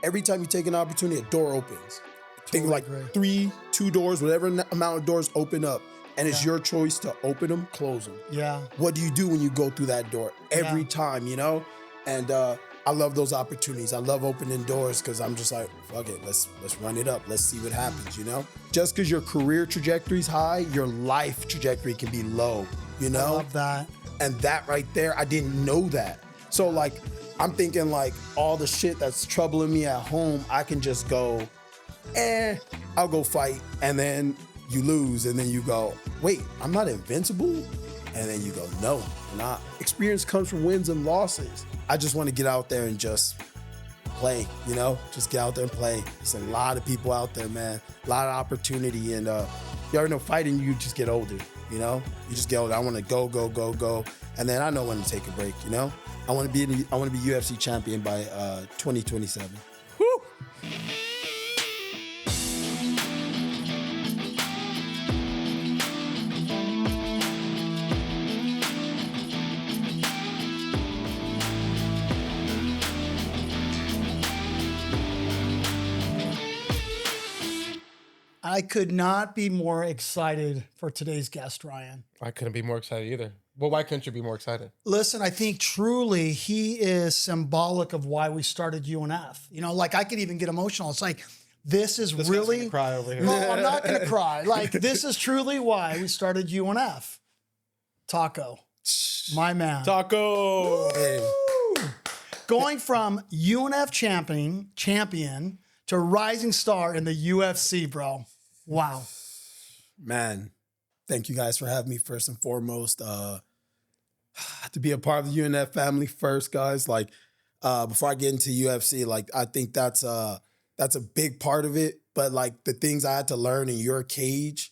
every time you take an opportunity, a door opens. Think Totally like agree. 2 doors, whatever amount of doors open up. And it's your choice to open them, close them. Yeah. What do you do when you go through that door? Every time, you know? And I love those opportunities. I love opening doors because I'm just like, fuck it, let's run it up. Let's see what happens, you know? Just because your career trajectory is high, your life trajectory can be low, you know? I love that. And that right there, I didn't know that. So like, I'm thinking like all the shit that's troubling me at home, I can just go, I'll go fight. And then you lose. And then you go, wait, I'm not invincible? And then you go, no, I'm not. Experience comes from wins and losses. I just want to get out there and just play, you know? Just get out there and play. There's a lot of people out there, man. A lot of opportunity. And you already know fighting, you just get older, you know? You just get older. I want to go. And then I know when to take a break, you know? I want to be UFC champion by 2027. Woo! I could not be more excited for today's guest, Ryan. I couldn't be more excited either. Well, why couldn't you be more excited? Listen, I think truly he is symbolic of why we started UNF. You know, like I could even get emotional. It's like, this is This really... guy's gonna cry over here. No, I'm not going to cry. Like, this is truly why we started UNF. Taco, my man. Taco. Hey. Going from UNF champion to rising star in the UFC, bro. Wow. Man, thank you guys for having me first and foremost. To be a part of the UNF family first, guys. Like, before I get into UFC, like I think that's a big part of it. But like the things I had to learn in your cage,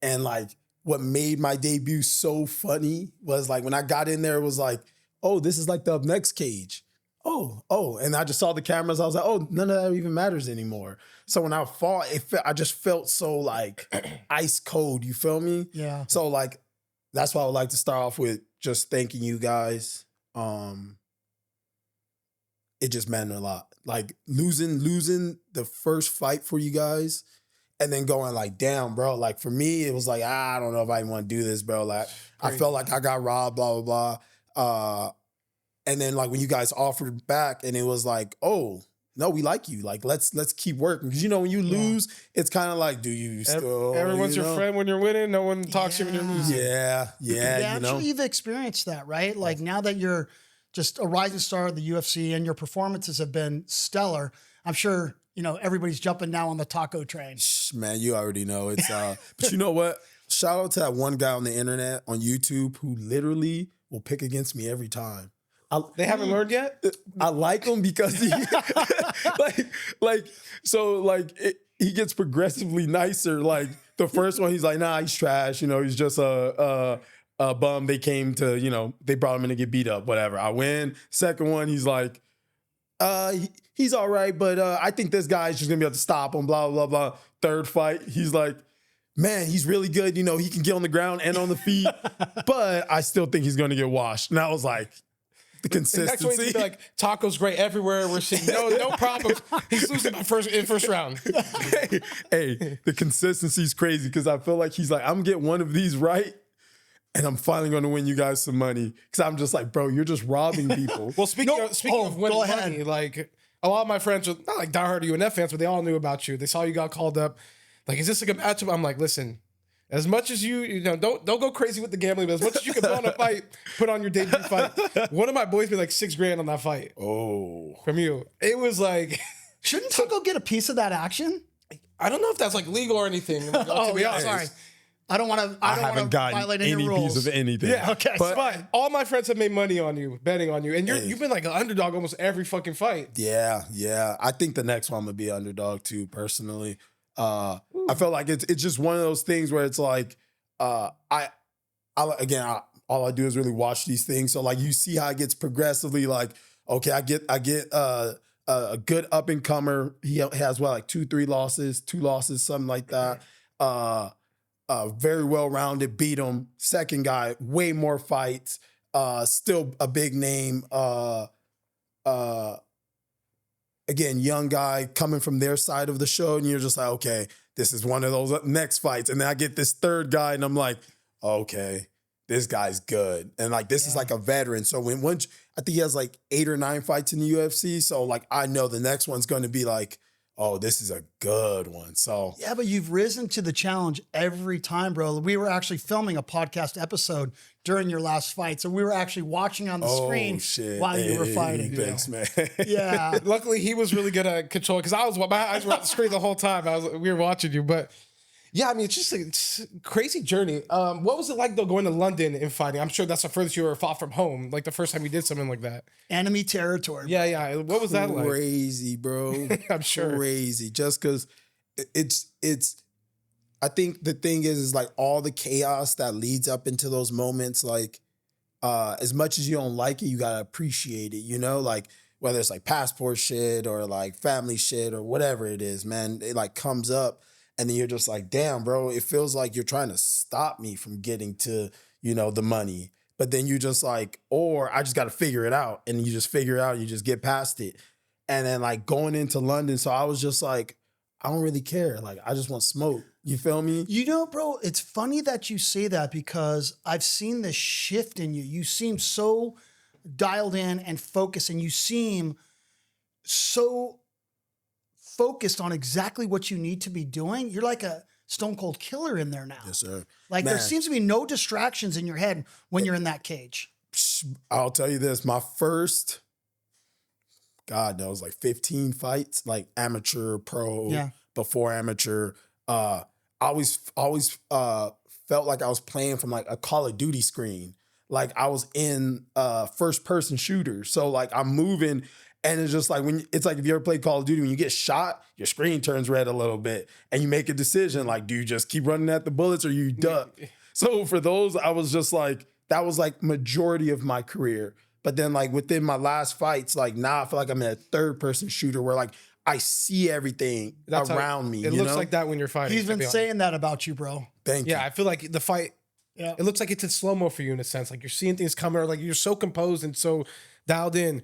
and like what made my debut so funny was like when I got in there, it was like, oh, this is like the Up Next cage. Oh, and I just saw the cameras. I was like, oh, none of that even matters anymore. So when I fought, I just felt so like ice cold. You feel me? Yeah. So like, that's why I would like to start off with just thanking you guys. It just meant a lot. Like losing the first fight for you guys, and then going like, damn, bro. Like for me, it was like, I don't know if I even want to do this, bro. Like I felt like I got robbed, blah blah blah. And then like when you guys offered back, and it was like, oh no, we like you. Like let's keep working, because you know when you lose, it's kind of like, do you still? Everyone's your friend when you're winning. No one talks to you when you're losing. Yeah. Yeah, You I'm know, sure you've experienced that, right? Like now that you're just a rising star of the UFC and your performances have been stellar, I'm sure, you know, everybody's jumping now on the taco train. man, you already know it's. But you know what? Shout out to that one guy on the internet on YouTube who literally will pick against me every time. They haven't learned yet? I like him because he he gets progressively nicer. Like the first one, he's like, nah, he's trash. You know, he's just a bum. They came to, you know, they brought him in to get beat up, whatever. I win. Second one, he's like, he's all right, but I think this guy's just gonna be able to stop him, blah, blah, blah. Third fight, he's like, man, he's really good. You know, he can get on the ground and on the feet, but I still think he's gonna get washed. And I was like, the consistency. Next week, be like, Taco's great everywhere. We're seeing no problems. He's losing in first round. hey, the consistency is crazy, because I feel like he's like, I'm gonna get one of these right, and I'm finally going to win you guys some money. Because I'm just like, bro, you're just robbing people. Well, speaking of winning money, like a lot of my friends are not like diehard UNF fans, but they all knew about you. They saw you got called up. Like, is this like a matchup? I'm like, listen, as much as you know, don't go crazy with the gambling, but as much as you can put on a fight, put on your debut fight. One of my boys made like $6,000 on that fight. Oh, from you. It was like, shouldn't Taco get a piece of that action? I don't know if that's like legal or anything. Like, oh yeah, sorry. I don't want to. I haven't gotten violate any rules. Piece of anything. Yeah, okay, but all my friends have made money on you, betting on you, and you've been like an underdog almost every fucking fight. Yeah. I think the next one I'm gonna be an underdog too, personally. I feel like it's just one of those things where it's like, all I do is really watch these things. So like you see how it gets progressively like, okay, I get a good up and comer. He has like 2 losses, something like that. Very well-rounded, beat him. Second guy, way more fights, still a big name. again, young guy coming from their side of the show, and you're just like, okay, this is one of those next fights. And then I get this third guy, and I'm like, okay, this guy's good. And like, this is like a veteran. So once I think he has like 8 or 9 fights in the UFC. So like, I know the next one's going to be like, oh, this is a good one. So yeah, but you've risen to the challenge every time, bro. We were actually filming a podcast episode during your last fight. So we were actually watching on the screen while you were fighting. Thanks, man. Yeah. Luckily, he was really good at control because my eyes were on the screen the whole time. We were watching you, but yeah, I mean, it's a crazy journey. What was it like though going to London and fighting? I'm sure that's the furthest you ever fought from home, like the first time you did something like that. Enemy territory. Yeah, yeah. What was that like? Crazy, bro. I'm sure. Crazy. Just because it's. I think the thing is like all the chaos that leads up into those moments. Like, as much as you don't like it, you gotta appreciate it. You know, like whether it's like passport shit or like family shit or whatever it is, man. It like comes up. And then you're just like, damn, bro, it feels like you're trying to stop me from getting to, you know, the money. But then you just like, or I just got to figure it out. And you just figure it out. You just get past it. And then like going into London. So I was just like, I don't really care. Like, I just want smoke. You feel me? You know, bro, it's funny that you say that because I've seen this shift in you. You seem so dialed in and focused, and you seem so focused on exactly what you need to be doing. You're like a stone cold killer in there now. Yes, sir. Like Man. there seems to be no distractions in your head when you're in that cage. I'll tell you this, my first, God knows, like 15 fights, like amateur, pro, before amateur. I always felt like I was playing from like a Call of Duty screen. Like I was in first person shooter. So like I'm moving. And it's just like it's like if you ever played Call of Duty, when you get shot, your screen turns red a little bit and you make a decision like, do you just keep running at the bullets or you duck? So for those, I was just like, that was like majority of my career. But then like within my last fights, like now I feel like I'm in a third person shooter where like I see everything around me. It looks like that when you're fighting. He's been saying that about you, bro. Thank you. Yeah, I feel like the fight, it looks like it's in slow-mo for you in a sense. Like you're seeing things coming or like you're so composed and so dialed in.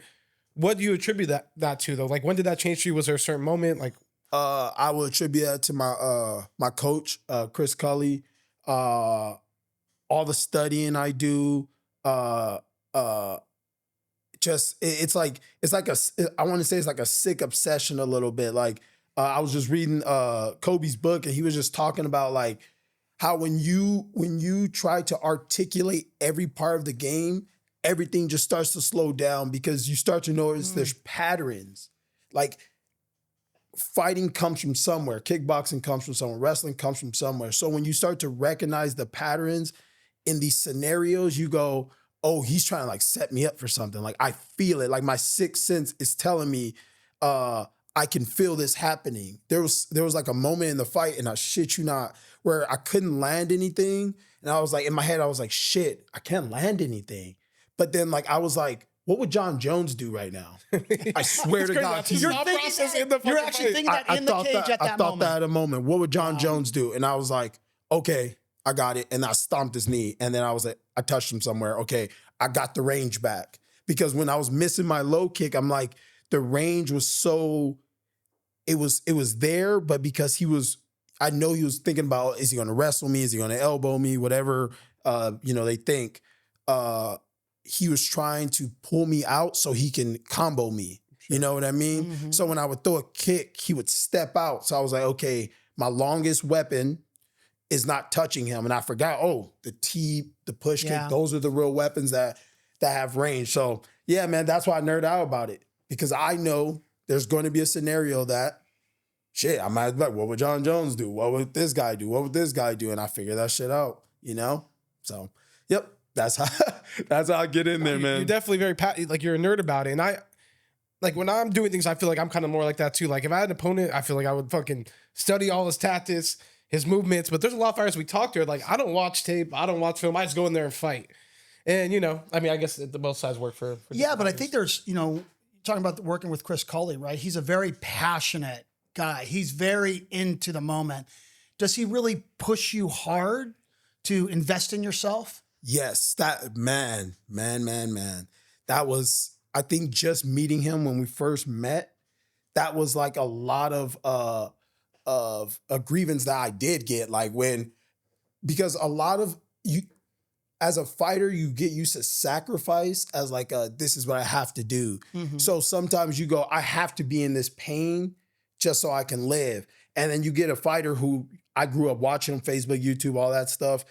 What do you attribute that to though? Like when did that change for you? Was there a certain moment? Like I would attribute that to my coach, Chris Cully. All the studying I do, it's like I want to say it's like a sick obsession a little bit. Like I was just reading Kobe's book and he was just talking about like how when you try to articulate every part of the game, everything just starts to slow down because you start to notice there's patterns. Like fighting comes from somewhere, kickboxing comes from somewhere, wrestling comes from somewhere. So when you start to recognize the patterns in these scenarios, you go, oh, he's trying to like set me up for something. Like I feel it. Like my sixth sense is telling me I can feel this happening. There was like a moment in the fight, and I shit you not, where I couldn't land anything. And I was like, in my head, I was like, shit, I can't land anything. But then like I was like, what would John Jones do right now? I swear to God. You're actually thinking that in the cage at that moment. I thought that at a moment. What would John Jones do? And I was like, okay, I got it. And I stomped his knee. And then I was like, I touched him somewhere. Okay, I got the range back. Because when I was missing my low kick, I'm like, the range was so, it was there, but because I know he was thinking about, is he going to wrestle me? Is he going to elbow me? Whatever, they think. He was trying to pull me out so he can combo me. Sure. You know what I mean? Mm-hmm. So when I would throw a kick, he would step out. So I was like, okay, my longest weapon is not touching him. And I forgot, the push kick, those are the real weapons that have range. So yeah, man, that's why I nerd out about it. Because I know there's going to be a scenario that, shit, I might be like, what would John Jones do? What would this guy do? What would this guy do? And I figure that shit out, you know? So, yep. That's how I get in there, man. You're definitely very like you're a nerd about it. And I like when I'm doing things, I feel like I'm kind of more like that too. Like if I had an opponent, I feel like I would fucking study all his tactics, his movements. But there's a lot of fighters we talk to. Like I don't watch tape, I don't watch film. I just go in there and fight. And I guess the both sides work for yeah. But fighters. I think there's talking about working with Chris Cully, right? He's a very passionate guy. He's very into the moment. Does he really push you hard to invest in yourself? Yes, that man. That was, I think just meeting him when we first met, that was like a lot of a grievance that I did get. Like because a lot of you, as a fighter, you get used to sacrifice as like this is what I have to do. Mm-hmm. So sometimes you go, I have to be in this pain just so I can live. And then you get a fighter who I grew up watching on Facebook, YouTube, all that stuff.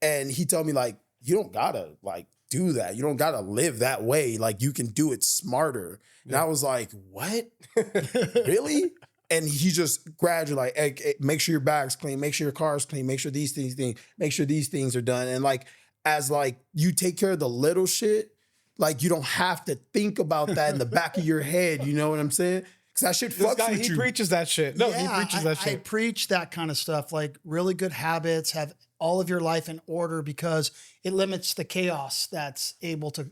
And he told me like, you don't gotta like do that. You don't gotta live that way. Like you can do it smarter. Yeah. And I was like, what? Really? And he just gradually like, hey, make sure your bag's clean, make sure your car's clean, make sure these things, make sure these things are done. And like, as like you take care of the little shit, like you don't have to think about that in the back of your head. You know what I'm saying? Because that shit fucks with you. He preaches that shit. No, yeah, he preaches that shit. I preach that kind of stuff, like really good habits, have all of your life in order, because it limits the chaos that's able to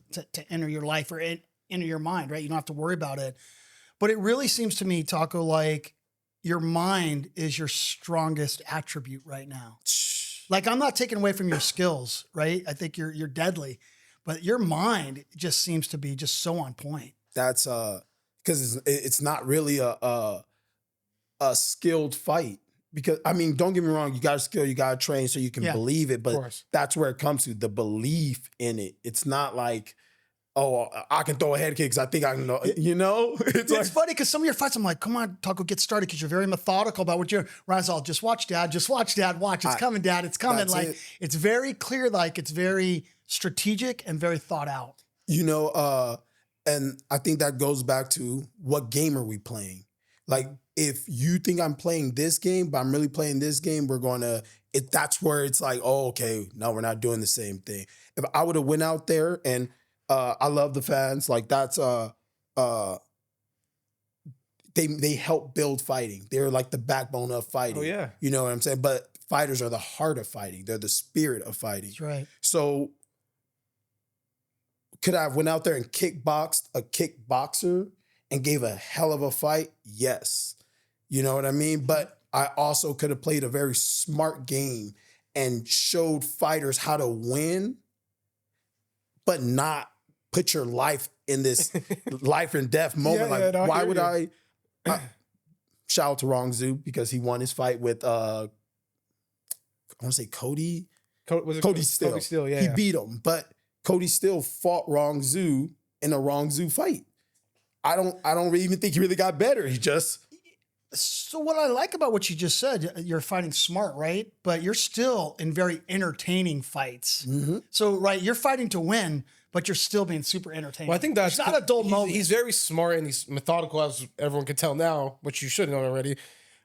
enter your life or enter your mind, right? You don't have to worry about it. But it really seems to me, Taco, like your mind is your strongest attribute right now. Like I'm not taking away from your skills, right? I think you're deadly, but your mind just seems to be just so on point. That's because it's not really a skilled fight. Because I mean, don't get me wrong, you got to skill, you got to train so you can believe it. But that's where it comes to, the belief in it. It's not like, oh, I can throw a head kick because I think I can know, you know? It's like, funny because some of your fights, I'm like, come on, Taco, get started, because you're very methodical about what you're, Ryan's all, just watch, Dad, watch. It's coming, Dad, it's coming. Like, it's very clear, like, it's very strategic and very thought out. You know, and I think that goes back to what game are we playing? Like, if you think I'm playing this game, but I'm really playing this game, we're going to, that's where it's like, oh, okay, no, we're not doing the same thing. If I would have went out there and I love the fans, like that's, they help build fighting. They're like the backbone of fighting. Oh, yeah. You know what I'm saying? But fighters are the heart of fighting. They're the spirit of fighting. That's right. So could I have went out there and kickboxed a kickboxer and gave a hell of a fight? Yes. You know what I mean? But I also could have played a very smart game and showed fighters how to win, but not put your life in this life and death moment. Why would I shout out to Wrong Zoo because he won his fight with I want to say Cody. Cody Still. Cody Still, yeah. He beat him, but Cody Still fought Wrong Zoo in a Wrong Zoo fight. I don't really even think he really got better. He just. So what I like about what you just said, you're fighting smart, right? But you're still in very entertaining fights. Mm-hmm. So, right, you're fighting to win, but you're still being super entertaining. Well, I think that's it's not a dull moment. He's very smart and he's methodical, as everyone can tell now, which you should know already.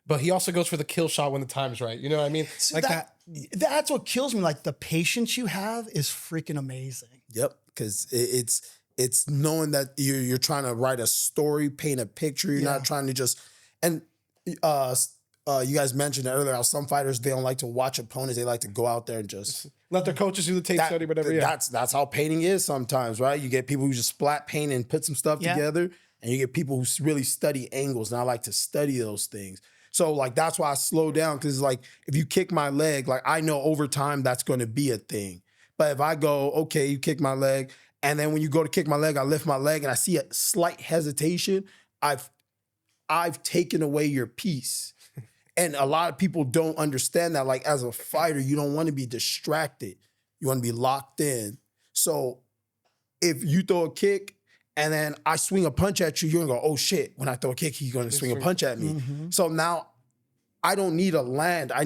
But he also goes for the kill shot when the time's right. You know what I mean? So like that's what kills me. Like the patience you have is freaking amazing. Yep, because it's knowing that you're trying to write a story, paint a picture. You're not trying to just and. You guys mentioned it earlier how some fighters, they don't like to watch opponents. They like to go out there and just let their coaches do the tape study, whatever. Yeah, that's how painting is sometimes, right? You get people who just splat paint and put some stuff together, and you get people who really study angles. And I like to study those things. So like that's why I slow down, because like if you kick my leg, like I know over time that's going to be a thing. But if I go, okay, you kick my leg, and then when you go to kick my leg, I lift my leg and I see a slight hesitation, I've taken away your peace. And a lot of people don't understand that. Like as a fighter, you don't want to be distracted. You want to be locked in. So if you throw a kick and then I swing a punch at you, you're going to go, oh shit, when I throw a kick, he's going to swing a punch at me. Mm-hmm. So now I don't need to land. I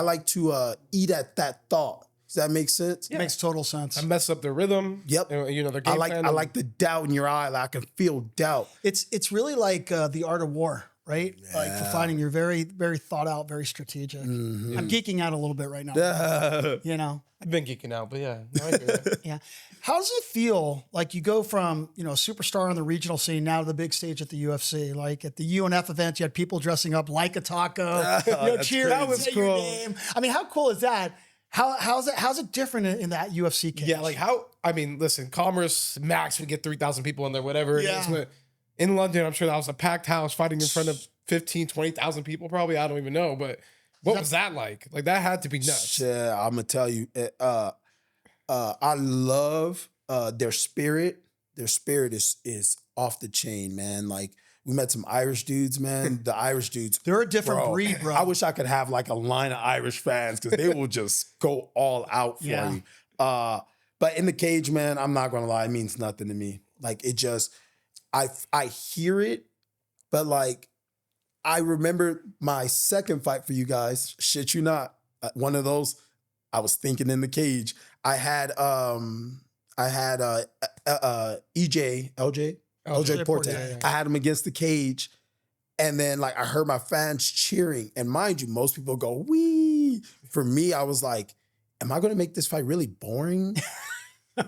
like to eat at that thought. Does that make sense? Yeah. It makes total sense. I mess up their rhythm. Yep. You know, their game plan. I like the doubt in your eye. Like I can feel doubt. It's really like the art of war, right? Yeah. Like for fighting, you're very, very thought out, very strategic. Mm-hmm. I'm geeking out a little bit right now. You know? I've been geeking out, but yeah. No, I hear that. Yeah. How does it feel like you go from, you know, superstar on the regional scene now to the big stage at the UFC? Like at the UNF events, you had people dressing up like a taco, cheering. That was cool. Your name. I mean, how cool is that? How's it different in that UFC case? Yeah, like listen, Commerce Max would get 3,000 people in there, whatever it is. But in London, I'm sure that was a packed house fighting in front of 15, 20,000 people probably. I don't even know. But what was that like? Like that had to be nuts. Yeah, I'm going to tell you. I love their spirit. Their spirit is off the chain, man. Like We met some Irish dudes, man. The Irish dudes. They're a different breed, bro. I wish I could have like a line of Irish fans because they will just go all out for you. But in the cage, man, I'm not gonna lie, it means nothing to me. Like it just, I hear it, but like I remember my second fight for you guys. Shit you not, one of those. I was thinking in the cage. I had LJ Porte. Yeah. I had him against the cage. And then like I heard my fans cheering. And mind you, most people go, wee. For me, I was like, am I gonna make this fight really boring?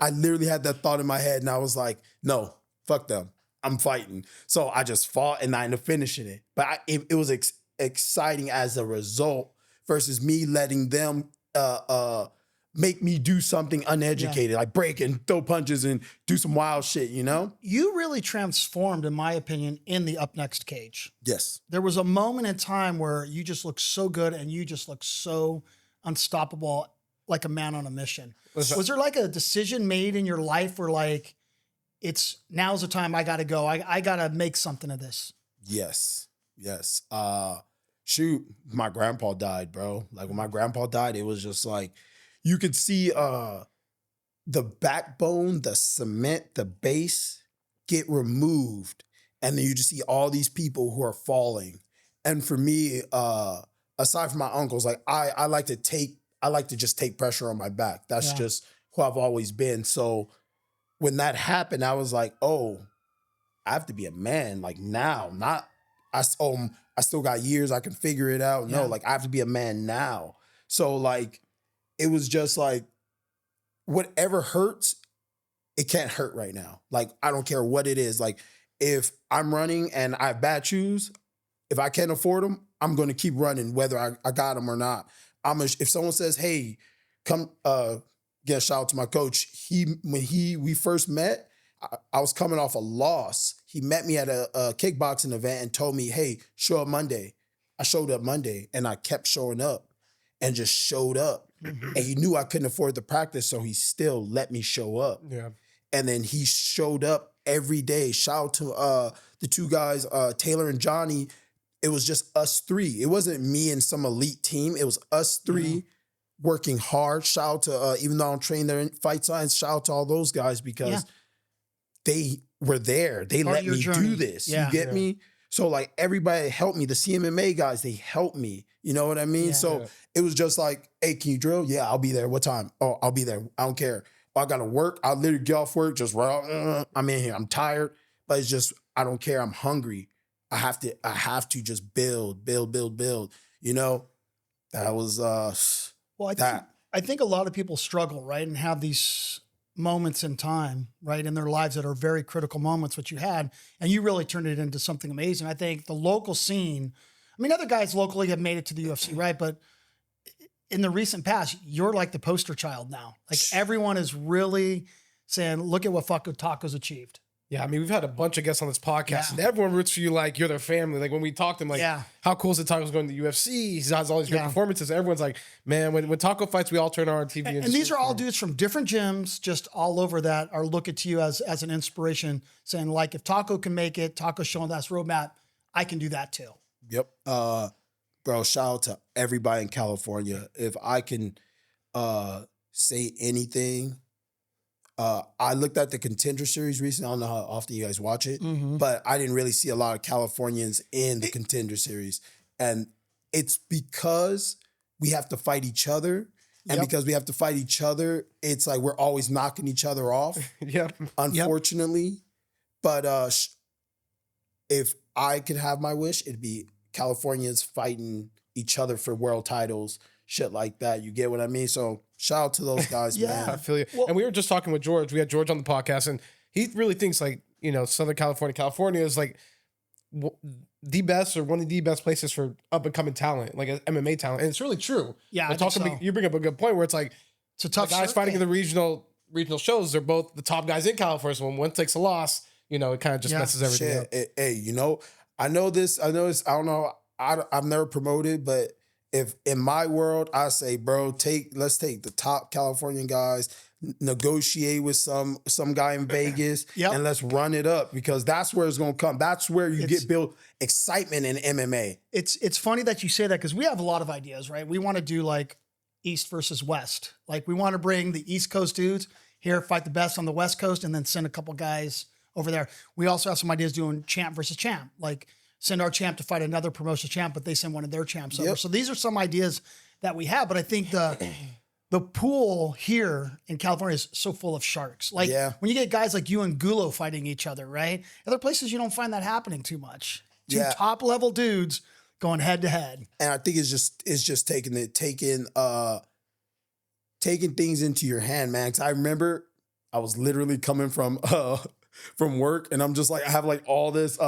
I literally had that thought in my head and I was like, no, fuck them. I'm fighting. So I just fought and I ended up finishing it. But it was exciting as a result versus me letting them make me do something uneducated, like break and throw punches and do some wild shit, you know? You really transformed, in my opinion, in the Up Next cage. Yes. There was a moment in time where you just looked so good and you just looked so unstoppable, like a man on a mission. Was there like a decision made in your life where like, now's the time I got to go. I got to make something of this. Yes. Shoot, my grandpa died, bro. Like when my grandpa died, it was just like, you could see the backbone, the cement, the base get removed. And then you just see all these people who are falling. And for me, aside from my uncles, like I like to just take pressure on my back. That's just who I've always been. So when that happened, I was like, oh, I have to be a man. Like now, not, I still got years, I can figure it out. No, like I have to be a man now. So like, it was just like, whatever hurts, it can't hurt right now. Like, I don't care what it is. Like, if I'm running and I have bad shoes, if I can't afford them, I'm going to keep running, whether I got them or not. If someone says, hey, come, get a shout out to my coach. When we first met, I was coming off a loss. He met me at a kickboxing event and told me, hey, show up Monday. I showed up Monday and I kept showing up and just showed up. And he knew I couldn't afford the practice, so he still let me show up. Yeah. And then he showed up every day. Shout out to the two guys, Taylor and Johnny. It was just us three. It wasn't me and some elite team. It was us three working hard. Shout out to, even though I don't train their fight science, shout out to all those guys because they were there. They let me do this. You get me? So like everybody helped me. The CMMA guys, they helped me. You know what I mean? So it was just like, hey, can you drill? Yeah, I'll be there. What time? Oh, I'll be there. I don't care. Oh, I got to work. I'll literally get off work. Just I'm in here. I'm tired. But it's just, I don't care. I'm hungry. I have to just build. You know? That was well, I think a lot of people struggle, right? And have these moments in time, right, in their lives that are very critical moments, which you had, and you really turned it into something amazing. I think the local scene, I mean, other guys locally have made it to the UFC, right? But in the recent past, you're like the poster child now. Like everyone is really saying, look at what fucking Taco's achieved. Yeah, I mean, we've had a bunch of guests on this podcast, and everyone roots for you like you're their family. Like when we talked to them, like, how cool is it Taco's going to the UFC? He has all these great performances. Everyone's like, man, when Taco fights, we all turn on our TV. And these are all dudes from different gyms, just all over that are looking to you as an inspiration, saying like, if Taco can make it, Taco's showing that roadmap, I can do that too. Yep. Bro, shout out to everybody in California. If I can say anything, I looked at the Contender Series recently. I don't know how often you guys watch it, but I didn't really see a lot of Californians in the Contender Series. And it's because we have to fight each other. And because we have to fight each other, it's like we're always knocking each other off, unfortunately. But if I could have my wish, it'd be Californians fighting each other for world titles, shit like that. You get what I mean? So shout out to those guys, man. I feel you. Well, and we were just talking with George. We had George on the podcast, and he really thinks like, you know, Southern California is like the best or one of the best places for up and coming talent, like MMA talent. And it's really true. Yeah. You bring up a good point where it's like, it's a tough guys fighting in the regional shows. They're both the top guys in California. So when one takes a loss, you know, it kind of just messes everything up. Hey, you know, I know this. I don't know. I've never promoted, but if in my world, I say, bro, let's take the top Californian guys, negotiate with some guy in Vegas, Yep. and let's run it up, because that's where it's gonna come. That's where you get built excitement in MMA. It's funny that you say that, because we have a lot of ideas, right? We want to do like East versus West. Like we want to bring the East Coast dudes here, fight the best on the West Coast, and then send a couple guys over there. We also have some ideas doing champ versus champ, like send our champ to fight another promotion champ, but they send one of their champs over. So these are some ideas that we have, but I think the pool here in California is so full of sharks. Like when you get guys like you and Gulo fighting each other, right? Other places you don't find that happening too much. Two top level dudes going head to head. And I think it's just taking things into your hand, man. 'Cause I remember I was literally coming from work, and I'm just like, I have like all this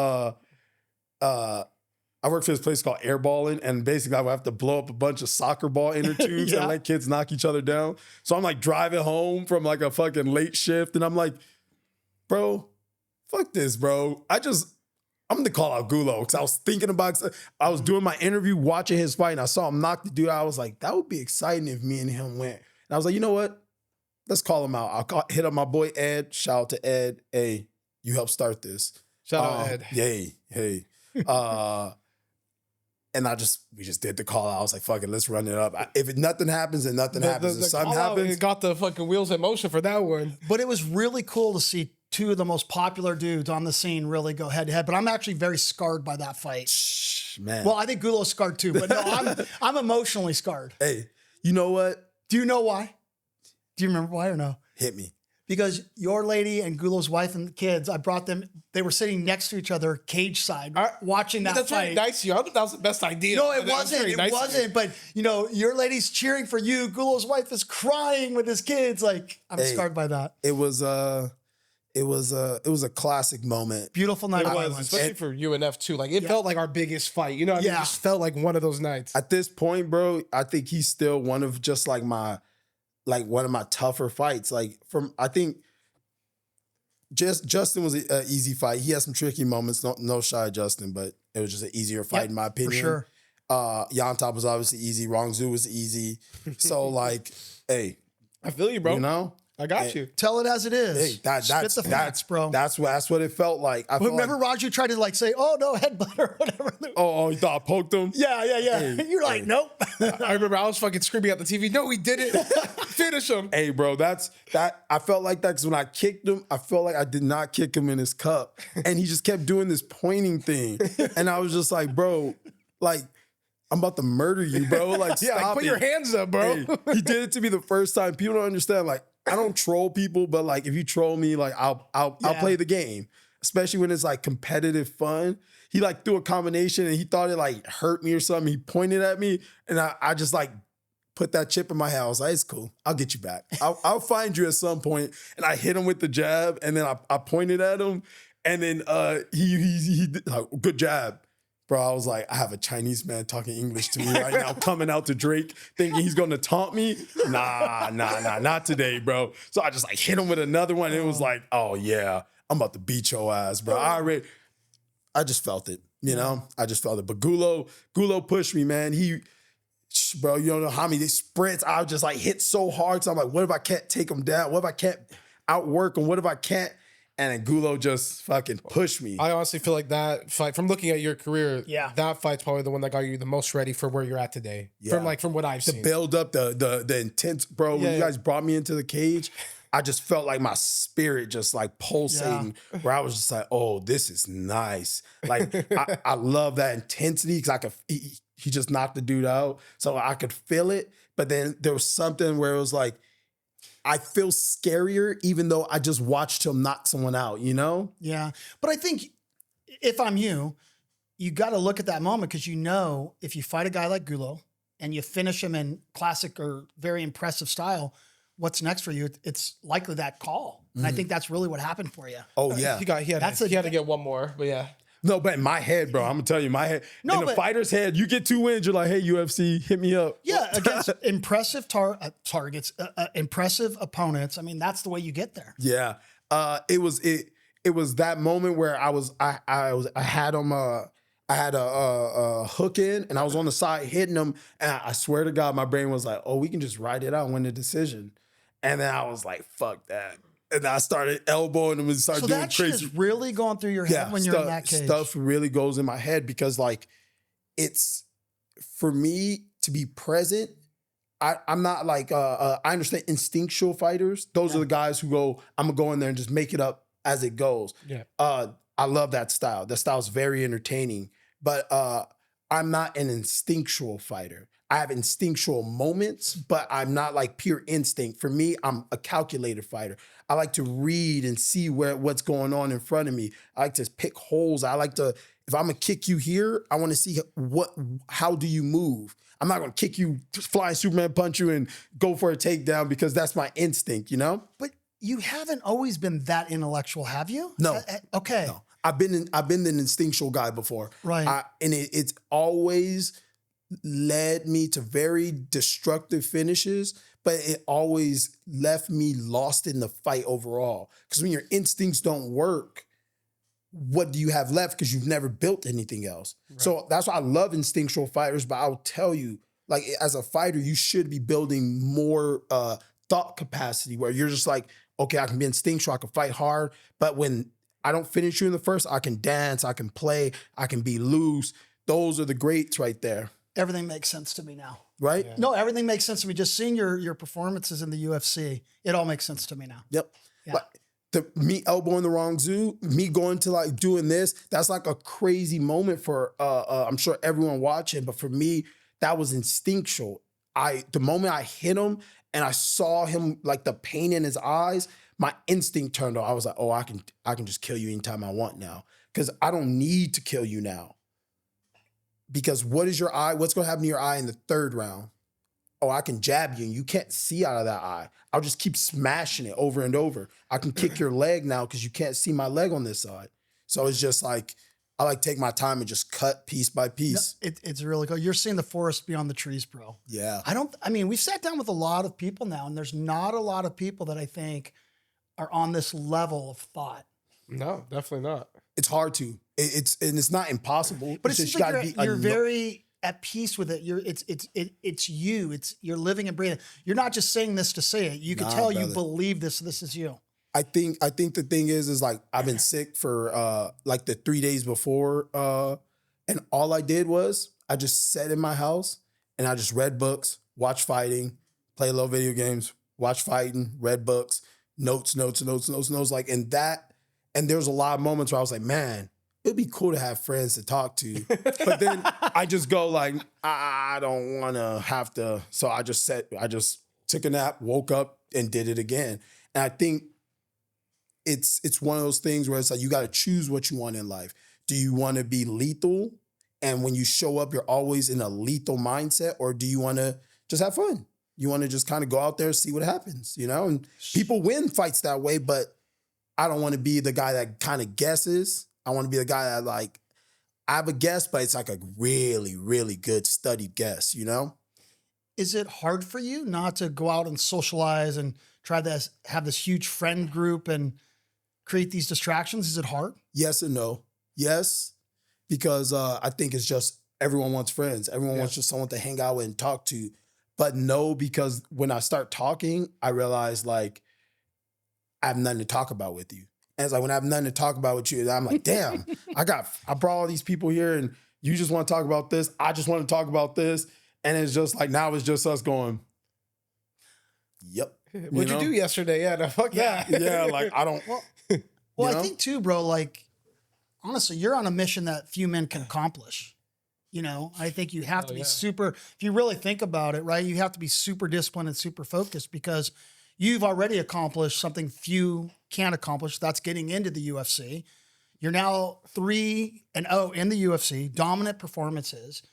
I work for this place called Airballing, and basically I would have to blow up a bunch of soccer ball inner tubes and let kids knock each other down. So I'm like driving home from like a fucking late shift, and I'm like, bro, fuck this, bro. I'm gonna call out Gulo, because I was thinking about, I was doing my interview, watching his fight, and I saw him knock the dude out. I was like, that would be exciting if me and him went. And I was like, you know what? Let's call him out. Hit up my boy Ed. Shout out to Ed. Hey, you helped start this. Shout out Ed. Hey. And we just did the call out. I was like, fuck it, let's run it up. If nothing happens, then nothing happens. If something happens, got the fucking wheels in motion for that one. But it was really cool to see two of the most popular dudes on the scene really go head to head. But I'm actually very scarred by that fight. Man. Well, I think Gulo's scarred too, but no, I'm emotionally scarred. Hey, you know what? Do you know why? Do you remember why or no? Hit me. Because your lady and Gulo's wife and the kids, I brought them, they were sitting next to each other, cage side, watching that That's fight. very nice of you. I thought that was the best idea. No, it wasn't. It wasn't. But, you know, your lady's cheering for you. Gulo's wife is crying with his kids. Like, I'm scarred by that. It was a classic moment. Beautiful night. It was, especially for UNF too. Like, it felt like our biggest fight. You know what I mean? It just felt like one of those nights. At this point, bro, I think he's still one of just like one of my tougher fights. Like I think Justin was an easy fight. He had some tricky moments. No shy Justin, but it was just an easier fight in my opinion. For sure. Yantop was obviously easy. Rongzu was easy. So like, hey, I feel you, bro. You know, I got you. Tell it as it is. Hey, that's the facts, bro. That's what it felt like. Remember Raju tried to like say, "Oh no, headbutt" or whatever. Oh, you thought I poked him? Yeah. Hey, you're like, nope. I remember I was fucking screaming at the TV. No, he didn't. Finish him. Hey, bro, that. I felt like that because when I kicked him, I felt like I did not kick him in his cup, and he just kept doing this pointing thing, and I was just like, bro, like, I'm about to murder you, bro. Like, stop put it. your hands up, bro. Hey, he did it to me the first time. People don't understand. Like, I don't troll people, but like, if you troll me, like, I'll play the game, especially when it's like competitive fun. He like threw a combination and he thought it like hurt me or something. He pointed at me, and I just like put that chip in my head. I was like, it's cool. I'll get you back. I'll find you at some point. And I hit him with the jab, and then I pointed at him, and then he like, good jab. Bro, I was like, I have a Chinese man talking English to me right now, coming out to Drake, thinking he's going to taunt me. Nah, not today, bro. So I just like hit him with another one. And it was like, oh yeah, I'm about to beat your ass, bro. I just felt it, you know? I just felt it. But Gulo pushed me, man. Bro, you don't know how many sprints I just like hit so hard. So I'm like, what if I can't take him down? What if I can't outwork him? What if I can't? And then Gulo just fucking pushed me. I honestly feel like that fight, from looking at your career, that fight's probably the one that got you the most ready for where you're at today. Yeah. From what I've seen. The build up, the intense, bro. When you guys brought me into the cage, I just felt like my spirit just like pulsating, where I was just like, oh, this is nice. Like, I love that intensity, because he just knocked the dude out. So I could feel it. But then there was something where it was like, I feel scarier even though I just watched him knock someone out, you know? Yeah. But I think if I'm you got to look at that moment, because you know if you fight a guy like Gulo and you finish him in classic or very impressive style, what's next for you? It's likely that call. And I think that's really what happened for you. Oh, yeah. He had to get one more, but yeah. No, but in my head, bro, I'm going to tell you, my head. In the fighter's head, you get 2 wins, you're like, hey, UFC, hit me up. Yeah, against impressive targets, impressive opponents. I mean, that's the way you get there. Yeah. It was that moment where I had him I had a hook in, and I was on the side hitting him, and I swear to God, my brain was like, oh, we can just ride it out and win the decision. And then I was like, fuck that. And I started elbowing him and started doing that shit crazy. is really going through your head when you're in that cage. Stuff really goes in my head because like it's for me to be present. I'm not like I understand instinctual fighters. Those are the guys who go, I'm gonna go in there and just make it up as it goes. Yeah. I love that style. That style is very entertaining. But I'm not an instinctual fighter. I have instinctual moments, but I'm not like pure instinct. For me, I'm a calculated fighter. I like to read and see what's going on in front of me. I like to pick holes. I like to, if I'm gonna kick you here, I want to see how do you move. I'm not gonna kick you, flying Superman punch you and go for a takedown because that's my instinct, you know? But you haven't always been that intellectual, have you? No. Okay. No. I've been an instinctual guy before. Right. And it's always led me to very destructive finishes, but it always left me lost in the fight overall. Because when your instincts don't work, what do you have left? Because you've never built anything else. Right. So that's why I love instinctual fighters, but I'll tell you, like as a fighter, you should be building more thought capacity where you're just like, okay, I can be instinctual, I can fight hard, but when I don't finish you in the first, I can dance, I can play, I can be loose. Those are the greats right there. Everything makes sense to me now. Right? Yeah. No, everything makes sense to me. Just seeing your performances in the UFC, it all makes sense to me now. Yep. Yeah. But me elbowing the wrong zoo, me going to like doing this, that's like a crazy moment for I'm sure everyone watching, but for me, that was instinctual. The moment I hit him and I saw him, like the pain in his eyes, my instinct turned on. I was like, oh, I can just kill you anytime I want now. Because I don't need to kill you now. Because what's going to happen to your eye in the third round? Oh, I can jab you and you can't see out of that eye. I'll just keep smashing it over and over. I can kick your leg now because you can't see my leg on this side. So it's just like, I like take my time and just cut piece by piece. No, it's really cool. You're seeing the forest beyond the trees, bro. Yeah. We've sat down with a lot of people now, and there's not a lot of people that I think are on this level of thought. No, definitely not. It's hard to. It's not impossible. But it's just like you're very at peace with it. It's you. You're living and breathing. You're not just saying this to say it. You can tell brother. You believe this. This is you. I think the thing is like I've been sick for like the 3 days before, and all I did was I just sat in my house and I just read books, watched fighting, play little video games, watch fighting, read books, notes, like and there was a lot of moments where I was like, man, it'd be cool to have friends to talk to. But then I just go like, I don't want to have to. So I just took a nap, woke up and did it again. And I think it's one of those things where it's like, you got to choose what you want in life. Do you want to be lethal? And when you show up, you're always in a lethal mindset, or do you want to just have fun? You want to just kind of go out there and see what happens, you know? And people win fights that way, but I don't want to be the guy that kind of guesses. I want to be the guy that like, I have a guess, but it's like a really, really good studied guess, you know? Is it hard for you not to go out and socialize and try to have this huge friend group and create these distractions? Is it hard? Yes and no. Yes, because I think it's just everyone wants friends. Everyone wants just someone to hang out with and talk to. But no, because when I start talking, I realize like, I have nothing to talk about with you. And it's like, when I have nothing to talk about with you, I'm like, damn, I brought all these people here and you just want to talk about this. I just want to talk about this. And it's just like, now it's just us going, yep. What'd you do yesterday? Yeah, no, fuck that. Yeah, like I don't. Well, I think too, bro, like, honestly, you're on a mission that few men can accomplish. You know, I think you have to be super, if you really think about it, right? You have to be super disciplined and super focused because you've already accomplished something few can't accomplish. That's getting into the UFC. You're now 3-0 in the UFC, dominant performances,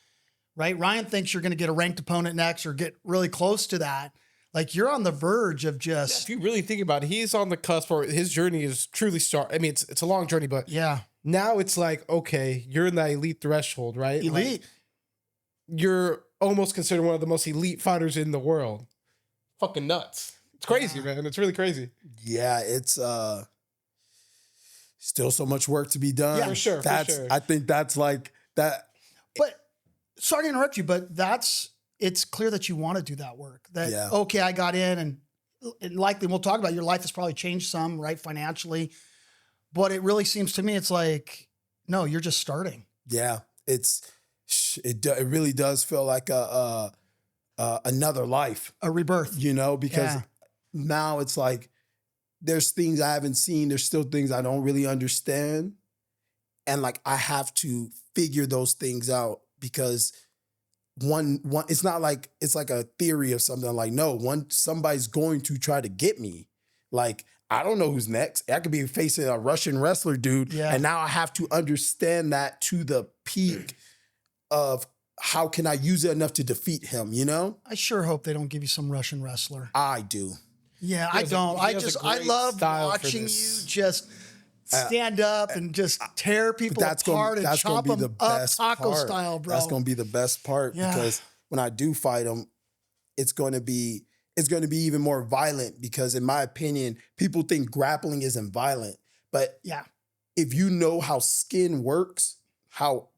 right? Ryan thinks you're going to get a ranked opponent next or get really close to that. Like you're on the verge of just. Yeah, if you really think about it, he's on the cusp where his journey is truly I mean, it's a long journey, but yeah. Now it's like, okay, you're in that elite threshold, right? Elite. Like, you're almost considered one of the most elite fighters in the world. Fucking nuts. It's crazy, man. It's really crazy. Yeah, it's still so much work to be done. Yeah, for sure. I think that's like that. But sorry to interrupt you, but it's clear that you want to do that work. That okay, I got in and and likely we'll talk about your life has probably changed some, right, financially. But it really seems to me it's like, no, you're just starting. Yeah, it really does feel like another life, a rebirth. Because now it's like there's things I haven't seen. There's still things I don't really understand, and like I have to figure those things out because. One it's not like it's like a theory of something like somebody's going to try to get me. Like I don't know who's next. I could be facing a Russian wrestler dude, and now I have to understand that to the peak of how can I use it enough to defeat him, I sure hope they don't give you some Russian wrestler. I do. Yeah, I don't. I love watching you just stand up and just tear people apart and chop them up taco style, bro. That's going to be the best part because when I do fight them, it's going to be even more violent because in my opinion, people think grappling isn't violent. But if you know how skin works, how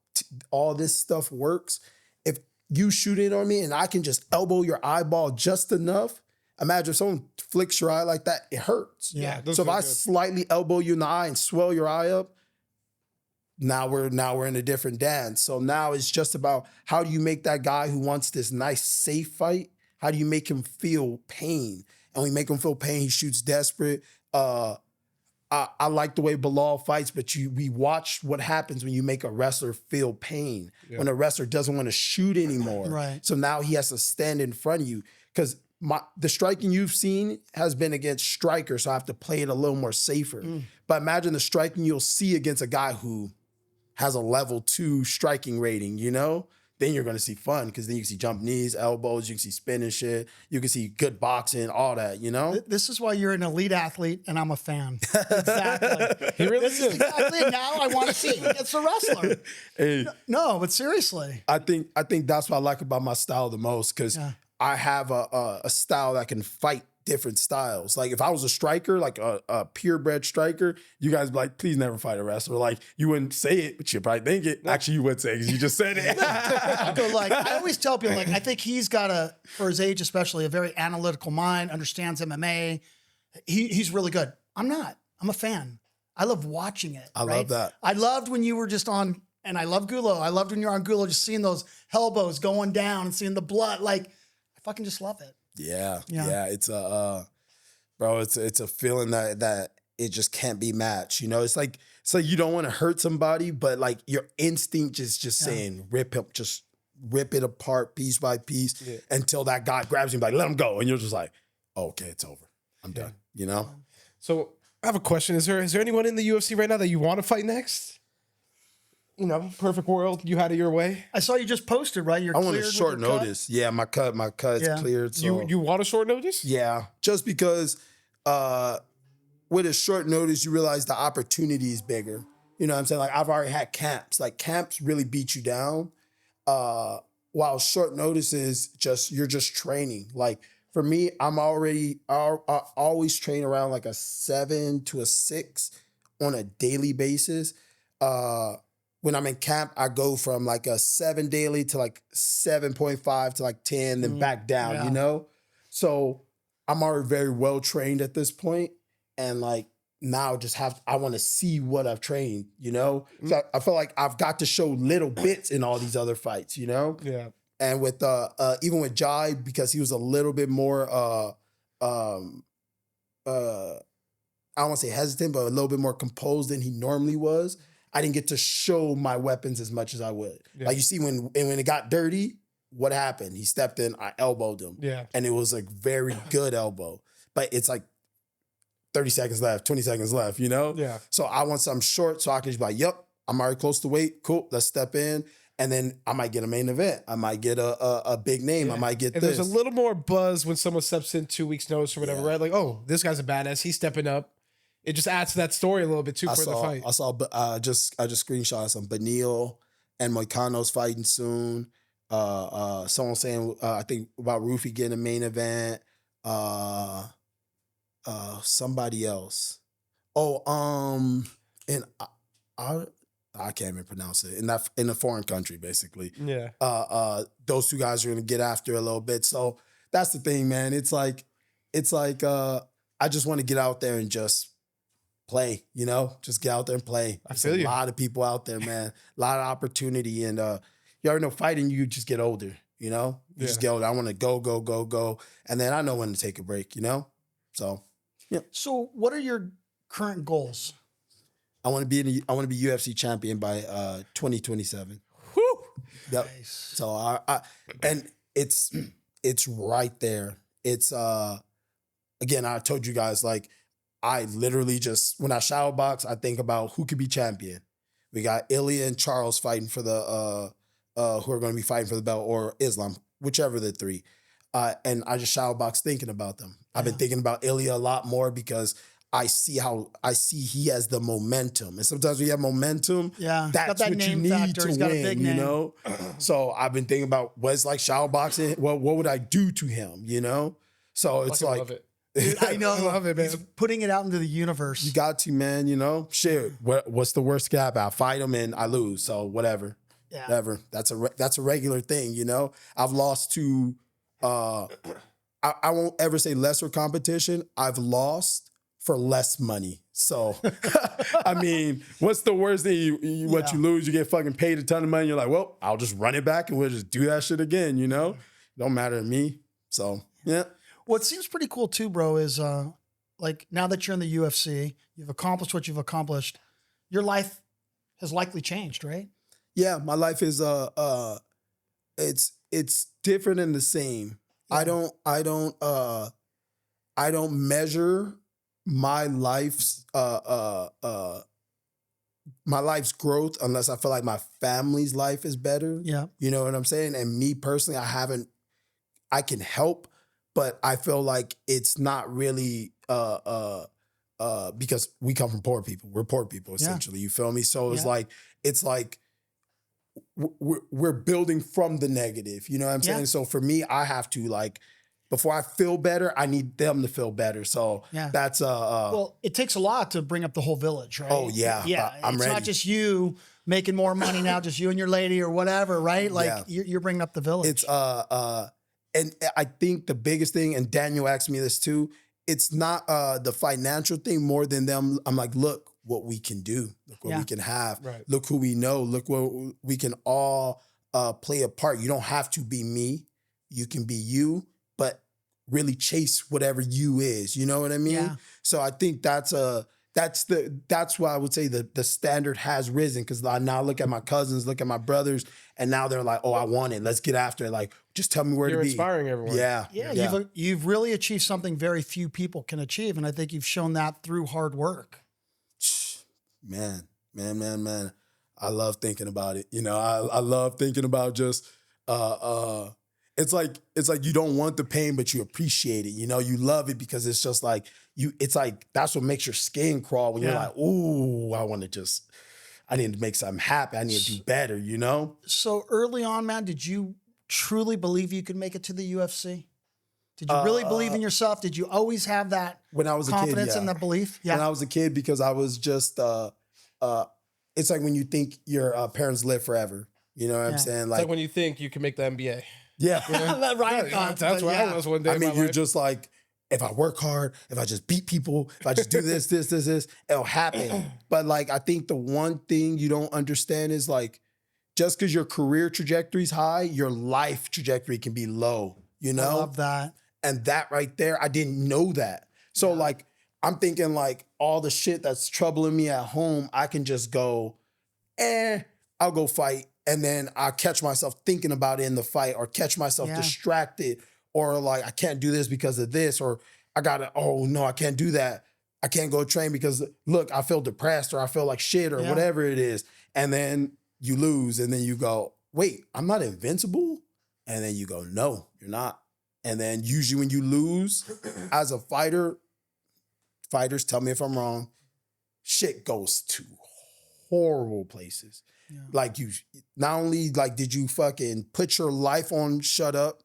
all this stuff works, if you shoot it on me and I can just elbow your eyeball just enough, imagine if someone flicks your eye like that, it hurts. Yeah. So if I slightly elbow you in the eye and swell your eye up, now we're in a different dance. So now it's just about how do you make that guy who wants this nice, safe fight, how do you make him feel pain? And when you make him feel pain, he shoots desperate. I like the way Bilal fights, but we watch what happens when you make a wrestler feel pain. Yeah. When a wrestler doesn't want to shoot anymore. Right. So now he has to stand in front of you because the striking you've seen has been against strikers, so I have to play it a little more safer. But imagine the striking you'll see against a guy who has a level 2 striking rating, Then you're going to see fun because then you can see jump knees, elbows, you can see spinning shit, you can see good boxing, all that, This is why you're an elite athlete and I'm a fan. Exactly. He really is. Exactly. Now I want to see him against a wrestler. Hey, no, but seriously. I think that's what I like about my style the most because I have a style that can fight different styles. Like if I was a striker, like a purebred striker, you guys would be like, please never fight a wrestler. Like you wouldn't say it, but you'd probably think it. Actually, you would say it because you just said it. I always tell people, I think he's got for his age especially, a very analytical mind, understands MMA. He's really good. I'm not. I'm a fan. I love watching it. I love that. I loved when you were just on, and I love Gulo. I loved when you're on Gulo, just seeing those elbows going down and seeing the blood. Like, I fucking just love it. Yeah. It's it's a feeling that it just can't be matched. It's like you don't want to hurt somebody, but like your instinct is just saying rip it apart piece by piece until that guy grabs you and like let him go, and you're just like, oh, okay, it's over. I'm done. So I have a question: Is there anyone in the UFC right now that you want to fight next? Perfect world, you had it your way. I saw you just posted, right? I want a short notice. Yeah, my cut's cleared. So. You want a short notice? Yeah, just because with a short notice, you realize the opportunity is bigger. You know what I'm saying? Like I've already had camps. Like camps really beat you down. While short notice is you're just training. Like for me, I always train around like a 7 to a 6 on a daily basis. When I'm in camp, I go from like a 7 daily to like 7.5 to like 10, then back down, So I'm already very well trained at this point, and like now I want to see what I've trained, So I feel like I've got to show little bits in all these other fights, Yeah. And with even with Jai, because he was a little bit more I don't want to say hesitant, but a little bit more composed than he normally was. I didn't get to show my weapons as much as I would. Yeah. Like you see when it got dirty, what happened? He stepped in, I elbowed him. Yeah. And it was a very good elbow. But it's like 30 seconds left, 20 seconds left, Yeah. So I want something short so I can just be like, yep, I'm already close to weight. Cool, let's step in. And then I might get a main event. I might get a big name. Yeah. I might get and this. There's a little more buzz when someone steps in 2 weeks notice or whatever, right? Like, oh, this guy's a badass. He's stepping up. It just adds to that story a little bit too for the fight. I just screenshot some Benil and Moicano's fighting soon. Someone saying I think about Rufy getting a main event. Somebody else. And I can't even pronounce it in a foreign country, basically. Yeah. Those two guys are gonna get after a little bit. So that's the thing, man. It's like it's like I just want to get out there and just play, you know, just get out there and play. I There's feel a you. lot of people out there, man. A lot of opportunity. And you already know fighting, you just get older, you know? You just get older. I want to go. And then I know when to take a break, you know? So, yeah. So what are your current goals? I want to be UFC champion by 2027. Whew. Yep. Nice. So I and it's right there. It's again, I told you guys, like, I literally just, when I shadow box, I think about who could be champion. We got Ilya and Charles fighting for the who are going to be fighting for the belt, or Islam, whichever the three. And I just shadow box thinking about them. I've been thinking about Ilya a lot more because I see he has the momentum. And sometimes when you have momentum, that's that what you name need factor. to He's got a win, big you name. know? So I've been thinking about what's like shadow boxing. Well, what would I do to him, you know? So it's Fucking like, love it. Dude, I know. I love it, man. He's putting it out into the universe. you got to, man, you know? Shit, what's the worst that happen? I fight him and I lose, so whatever. Yeah. Whatever. That's a regular thing, you know? I've lost to, I won't ever say lesser competition. I've lost for less money. So, I mean, what's the worst thing? You lose, you get fucking paid a ton of money. You're like, well, I'll just run it back and we'll just do that shit again, you know? Don't matter to me. So, yeah. What seems pretty cool too, bro, is like now that you're in the UFC, you've accomplished what you've accomplished. Your life has likely changed, right? Yeah, my life is it's different and the same. Yeah. I don't measure my life's growth unless I feel like my family's life is better. Yeah. You know what I'm saying? And me personally, I can help, but I feel like it's not really because we come from poor people. We're poor people essentially. You feel me? So it's like we're building from the negative. You know what I'm saying? So for me, I have to, like, before I feel better, I need them to feel better. So that's well, it takes a lot to bring up the whole village, right? Oh yeah, yeah. I'm it's ready. not just you making more money now, just you and your lady or whatever, right? Like you're bringing up the village. It's and I think the biggest thing, and Daniel asked me this too, it's not the financial thing more than them. I'm like, look what we can do. Look what we can have. Right. Look who we know. Look what we can all play a part. You don't have to be me. You can be you, but really chase whatever you is. You know what I mean? Yeah. So I think that's why I would say the standard has risen, because I now look at my cousins, look at my brothers, and now they're like, oh, I want it. Let's get after it. Like, just tell me where You're to be. inspiring everyone. Yeah. You've really achieved something very few people can achieve, and I think you've shown that through hard work. Man. I love thinking about it. You know, I love thinking about just it's like you don't want the pain, but you appreciate it. You know, you love it because it's just like it's like that's what makes your skin crawl when you're like, ooh, I need to make something happen. I need to do better, you know? So early on, man, did you truly believe you could make it to the UFC? Did you really believe in yourself? Did you always have that when I was confidence a kid, and that belief? Yeah. When I was a kid, because I was just it's like when you think your parents live forever. You know what I'm saying? It's like when you think you can make the NBA. Yeah. That's what I was one day. I mean, you're just like, if I work hard, if I just beat people, if I just do this, it'll happen. But like, I think the one thing you don't understand is, like, just because your career trajectory is high, your life trajectory can be low, you know? I love that. And that right there, I didn't know that. So like, I'm thinking like all the shit that's troubling me at home, I can just go, I'll go fight. And then I catch myself thinking about it in the fight, or catch myself distracted, or like, I can't do this because of this, or I can't do that. I can't go train because, look, I feel depressed, or I feel like shit, or whatever it is. And then you lose, and then you go, wait, I'm not invincible? And then you go, no, you're not. And then usually when you lose as a fighter, fighters, tell me if I'm wrong, shit goes to horrible places. Yeah. Like, you not only like did you fucking put your life on shut up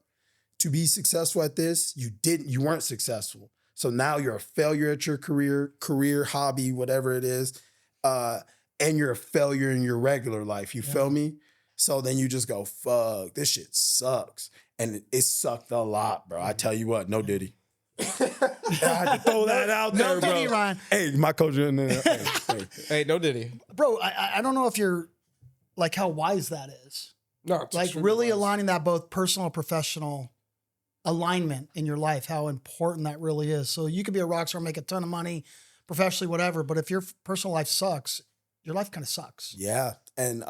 to be successful at this, you weren't successful. So now you're a failure at your career, hobby, whatever it is, and you're a failure in your regular life. You feel me? So then you just go, fuck, this shit sucks. And it sucked a lot, bro. I tell you what, no Diddy. I had to throw that out there, No bro. Diddy, Ryan. Hey, my coach in there. Hey, no Diddy. Bro, I don't know if you're like how wise that is. No, it's Like extremely really wise. aligning that both personal and professional alignment in your life, how important that really is. So you could be a rock star, make a ton of money, professionally, whatever. But if your personal life sucks, your life kind of sucks. Yeah. And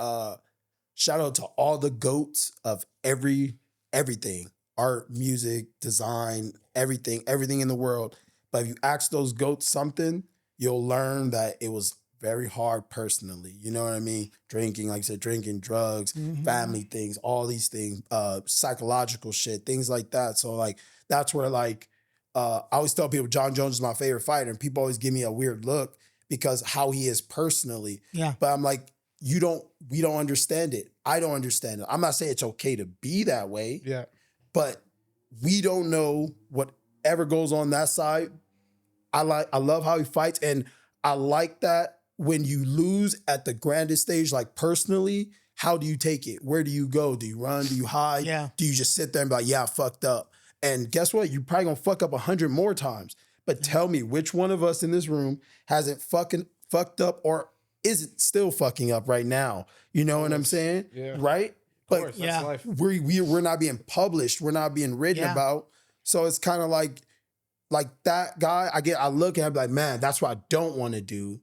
shout out to all the GOATs of everything. Art, music, design, everything in the world. But if you ask those GOATs something, you'll learn that it was very hard personally. You know what I mean? Drinking, like I said, drugs, family things, all these things, psychological shit, things like that. So like, that's where like, I always tell people John Jones is my favorite fighter, and people always give me a weird look because how he is personally. Yeah. But I'm like, we don't understand it. I don't understand it. I'm not saying it's okay to be that way. Yeah. But we don't know whatever goes on that side. I love how he fights, and I like that when you lose at the grandest stage, like personally, how do you take it? Where do you go? Do you run? Do you hide? Yeah. Do you just sit there and be like, yeah, I fucked up? And guess what? You're probably gonna fuck up 100 more times. But tell me, which one of us in this room hasn't fucking fucked up or isn't still fucking up right now? You know what I'm saying? Yeah. Right? Of But course, that's life. we're not being published. We're not being written about. So it's kind of like that guy. I look and I'm like, man, that's what I don't want to do.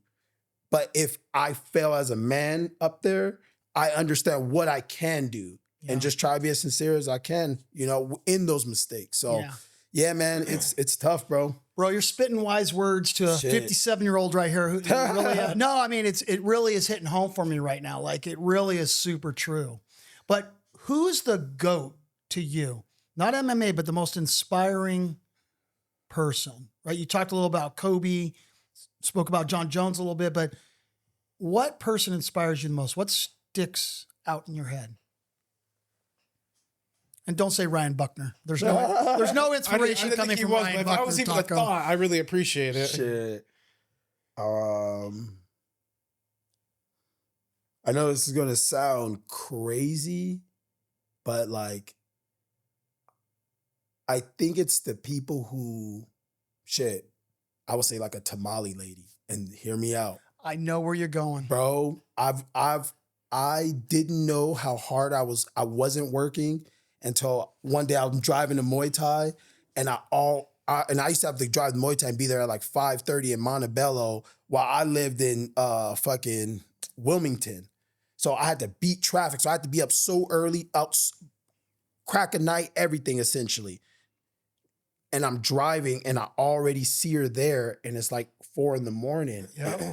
But if I fail as a man up there, I understand what I can do and just try to be as sincere as I can, you know, in those mistakes. So yeah, man, it's tough, bro. Bro, you're spitting wise words to a 57-year-old right here. Who really, no, I mean, it really is hitting home for me right now. Like it really is super true. But who's the GOAT to you? Not MMA, but the most inspiring person, right? You talked a little about Kobe, spoke about John Jones a little bit, but what person inspires you the most? What sticks out in your head? And don't say Ryan Buckner. There's no inspiration coming from Ryan Buckner. If I was even a thought, I really appreciate it. Shit. I know this is gonna sound crazy, but like, I think it's the people who, I would say like a tamale lady. And hear me out. I know where you're going, bro. I didn't know how hard I wasn't working until one day I'm driving to Muay Thai, and I used to have to drive to Muay Thai and be there at like 5:30 in Montebello while I lived in fucking Wilmington. So I had to beat traffic. So I had to be up so early, crack of night, everything essentially. And I'm driving and I already see her there and it's like 4 a.m.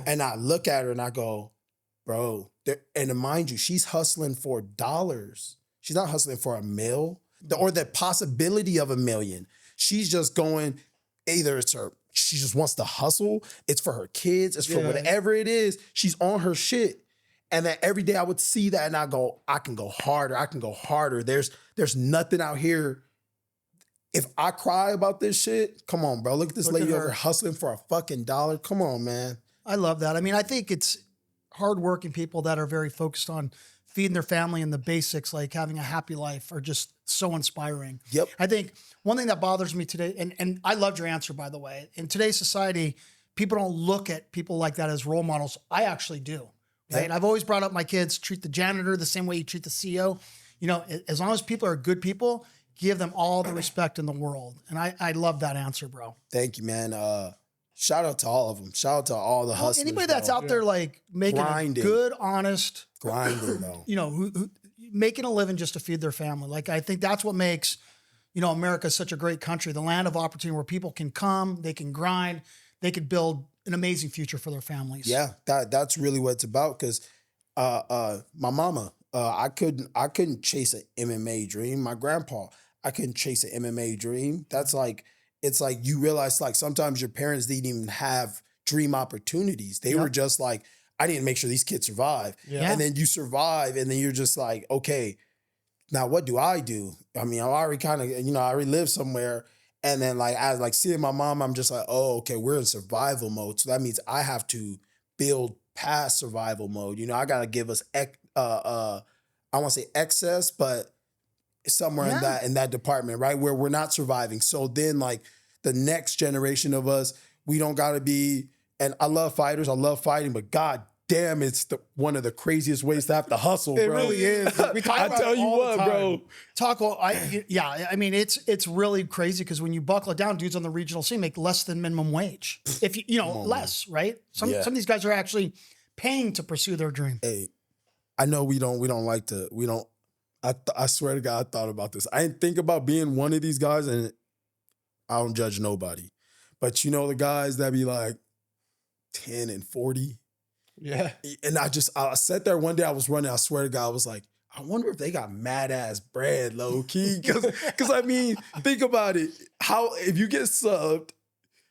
And I look at her and I go, bro, and mind you, she's hustling for dollars. She's not hustling for a mill or the possibility of $1 million. She's just going, either she just wants to hustle. It's for her kids. It's for whatever it is. She's on her shit. And then every day I would see that and I go, I can go harder. I can go harder. There's nothing out here. If I cry about this shit, come on, bro. Look at this lady over hustling for a fucking dollar. Come on, man. I love that. I mean, I think it's hardworking people that are very focused on feeding their family and the basics, like having a happy life, are just so inspiring. Yep. I think one thing that bothers me today, and I loved your answer, by the way, in today's society, people don't look at people like that as role models. I actually do. Right? Yep. I've always brought up my kids, treat the janitor the same way you treat the CEO. You know, as long as people are good people, give them all the respect in the world. And I love that answer, bro. Thank you, man. Shout out to all of them. Shout out to all the hustlers. Anybody that's out there like making a good, honest, grinding, bro. You know, who making a living just to feed their family. Like, I think that's what makes, you know, America such a great country, the land of opportunity where people can come, they can grind, they could build an amazing future for their families. Yeah, that's really what it's about. Because my mama, I couldn't chase an MMA dream. My grandpa, I couldn't chase an MMA dream. That's like, it's like you realize like sometimes your parents didn't even have dream opportunities. They were just like, I need to make sure these kids survive. Yeah. And then you survive and then you're just like, okay, now what do I do? I mean, I already kind of, you know, I already live somewhere. And then like, as like seeing my mom, I'm just like, oh, okay, we're in survival mode. So that means I have to build past survival mode. You know, I got to give us, I want to say excess, but somewhere in that department, right? Where we're not surviving. So then like the next generation of us, we don't got to be, and I love fighters, I love fighting, but God damn, it's one of the craziest ways to have to hustle, It bro. really is. We talk I about tell it you all the what, time. bro. I mean, it's really crazy because when you buckle it down, dudes on the regional scene make less than minimum wage. If you know, less, right? Some of these guys are actually paying to pursue their dream. Hey, I know we don't like to, I swear to God, I thought about this. I didn't think about being one of these guys, and I don't judge nobody. But you know the guys that be like 10 and 40? Yeah. And I sat there one day, I was running, I swear to God, I was like, I wonder if they got mad ass bread, low key. Because I mean, think about it. If you get subbed,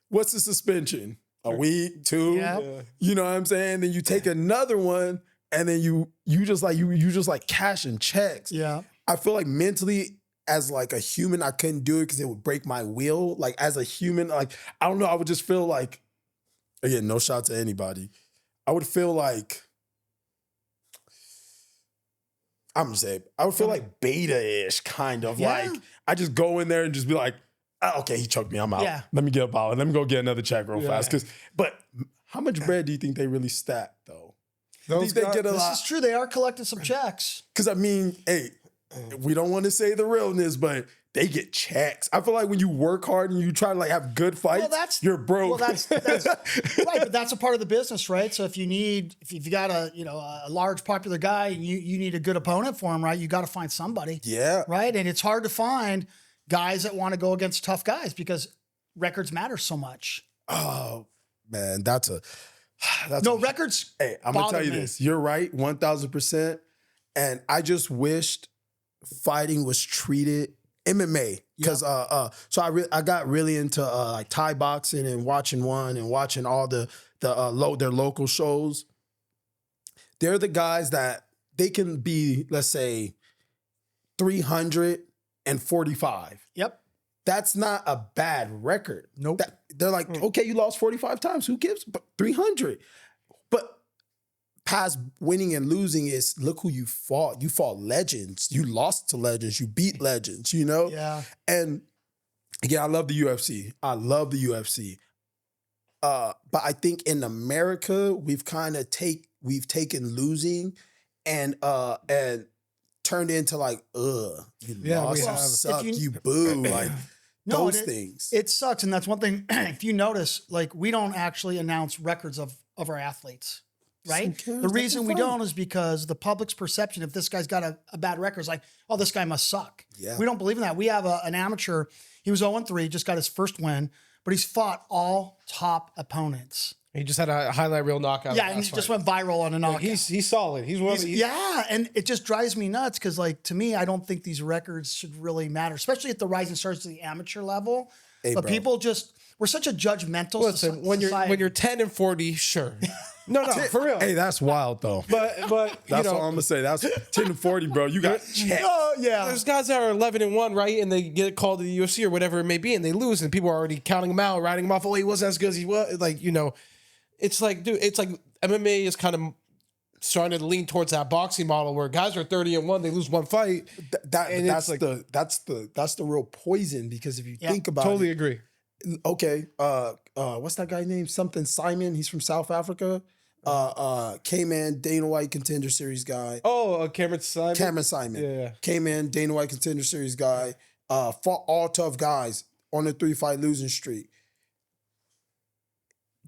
what's the suspension? A week, 2? Yeah. You know what I'm saying? Then you take another one, and then you just like cashing checks. Yeah. I feel like mentally, as like a human, I couldn't do it because it would break my will. Like as a human, like, I don't know, I would just feel like, again, no shot to anybody. I would feel like, I'm just saying, I would feel like beta-ish, kind of. Yeah. Like, I just go in there and just be like, oh, okay, he choked me, I'm out. Yeah. Let me get up out. Let me go get another check real fast. But how much bread do you think they really stack, though? Those They guys, get a This lot. is true. They are collecting some checks. Because, I mean, hey, we don't want to say the realness, but they get checks. I feel like when you work hard and you try to like have good fights, you're broke. Well, that's right, but that's a part of the business, right? So if you got a large popular guy and you need a good opponent for him, right? You got to find somebody. Yeah. Right. And it's hard to find guys that want to go against tough guys because records matter so much. Oh, man, that's records. Hey, I'm going to bother tell you me. this. You're right, 1,000%. And I just wished fighting was treated MMA. Because so I got really into like Thai boxing and watching one and watching all their local shows. They're the guys that they can be, let's say, 345. Yep. That's not a bad record. Nope. They're like, okay, you lost 45 times. Who gives? But 300. But past winning and losing is look who you fought. You fought legends. You lost to legends. You beat legends, you know? Yeah. And again, I love the UFC. But I think in America, we've taken losing and turned into like, you lost, you suck, you boo, like those things. It sucks. And that's one thing, if you notice, like we don't actually announce records of our athletes, right? The reason we don't is because the public's perception, if this guy's got a bad record, is like, oh, this guy must suck. Yeah. We don't believe in that. We have an amateur, he was 0-3, just got his first win, but he's fought all top opponents. He just had a highlight reel knockout. Yeah, and he just went viral on a knockout. He's solid. He's one of the. Yeah, and it just drives me nuts because, like, to me, I don't think these records should really matter, especially at the rising stars to the amateur level. Hey, but bro, people we're such a judgmental society. When you're 10 and 40, sure. No, for real. Hey, that's wild though. But that's all I'm gonna say. That's 10 and 40, bro. You got checked. Oh yeah. There's guys that are 11 and 1, right? And they get called to the UFC or whatever it may be, and they lose, and people are already counting them out, writing them off. Oh, he wasn't as good as he was. Like, you know. It's like, dude, it's like MMA is kind of starting to lean towards that boxing model where guys are 30 and 1, they lose one fight. That's the real poison because if you think about totally it. Agree. Okay, what's that guy's name? Something Simon. He's from South Africa. Came in, Dana White Contender Series guy. Oh, Cameron Simon. Cameron Simon. Yeah. Came in, Dana White Contender Series guy. Fought all tough guys on a 3-fight losing streak.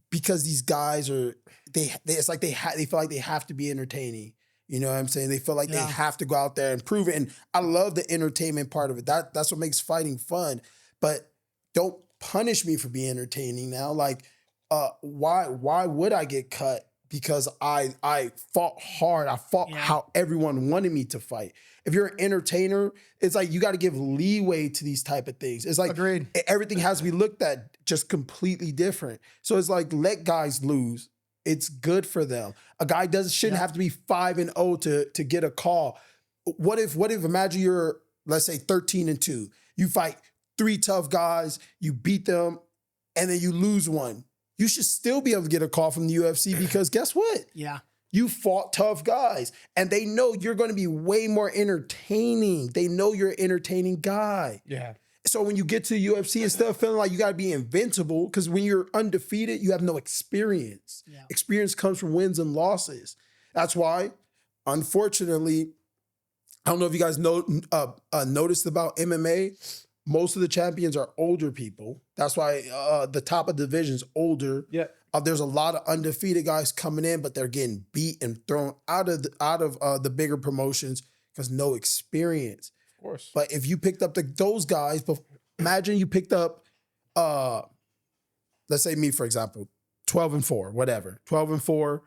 Because these guys it's like they feel like they have to be entertaining. You know what I'm saying? They feel like they have to go out there and prove it. And I love the entertainment part of it. That's what makes fighting fun. But don't punish me for being entertaining now. Like, why would I get cut? Because I fought hard. I fought how everyone wanted me to fight. If you're an entertainer, it's like you got to give leeway to these type of things. It's like Agreed. Everything has to be looked at just completely different. So it's like let guys lose. It's good for them. A guy shouldn't have to be 5-0 to get a call. What if imagine you're, let's say 13-2. You fight 3 tough guys, you beat them, and then you lose one. You should still be able to get a call from the UFC because guess what? Yeah. You fought tough guys and they know you're going to be way more entertaining. They know you're an entertaining guy. Yeah. So when you get to the UFC, instead of feeling like you got to be invincible, because when you're undefeated, you have no experience. Yeah. Experience comes from wins and losses. That's why, unfortunately, I don't know if you guys noticed about MMA. Most of the champions are older people. That's why the top of the division's older. Yeah. There's a lot of undefeated guys coming in, but they're getting beat and thrown out of the bigger promotions because no experience. Of course. But if you picked up those guys, imagine you picked up, let's say me, for example, 12-4, whatever. 12-4,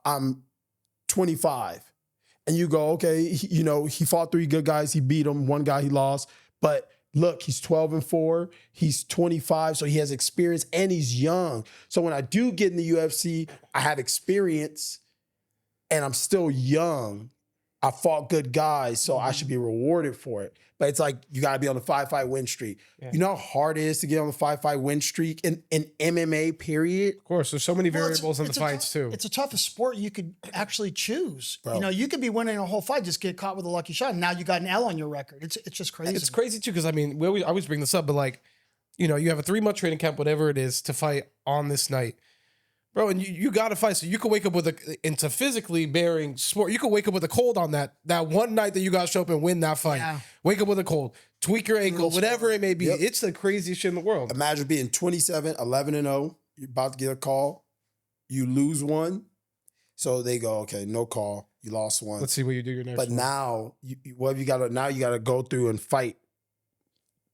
I'm 25. And you go, okay, he fought 3 good guys. He beat them. 1 guy he lost. But look, he's 12-4. He's 25, so he has experience and he's young. So when I do get in the UFC, I have experience and I'm still young. I fought good guys, so I should be rewarded for it. But it's like, you got to be on the 5-fight win streak. Yeah. You know how hard it is to get on the 5-fight win streak in MMA, period? Of course, there's so many variables in the fights, too. It's a toughest sport you could actually choose. Bro. You could be winning a whole fight, just get caught with a lucky shot, and now you got an L on your record. It's just crazy. It's crazy, too, because, I mean, I always bring this up, but, like, you have a 3-month training camp, whatever it is, to fight on this night. Bro, and you got to fight. So you could wake up into physically bearing sport. You could wake up with a cold on that one night that you got to show up and win that fight. Yeah. Wake up with a cold, tweak your ankle, whatever it may be. Yep. It's the craziest shit in the world. Imagine being 27, 11-0. You're about to get a call. You lose one. So they go, okay, no call. You lost one. Let's see what you do your next But one. now, you got to go through and fight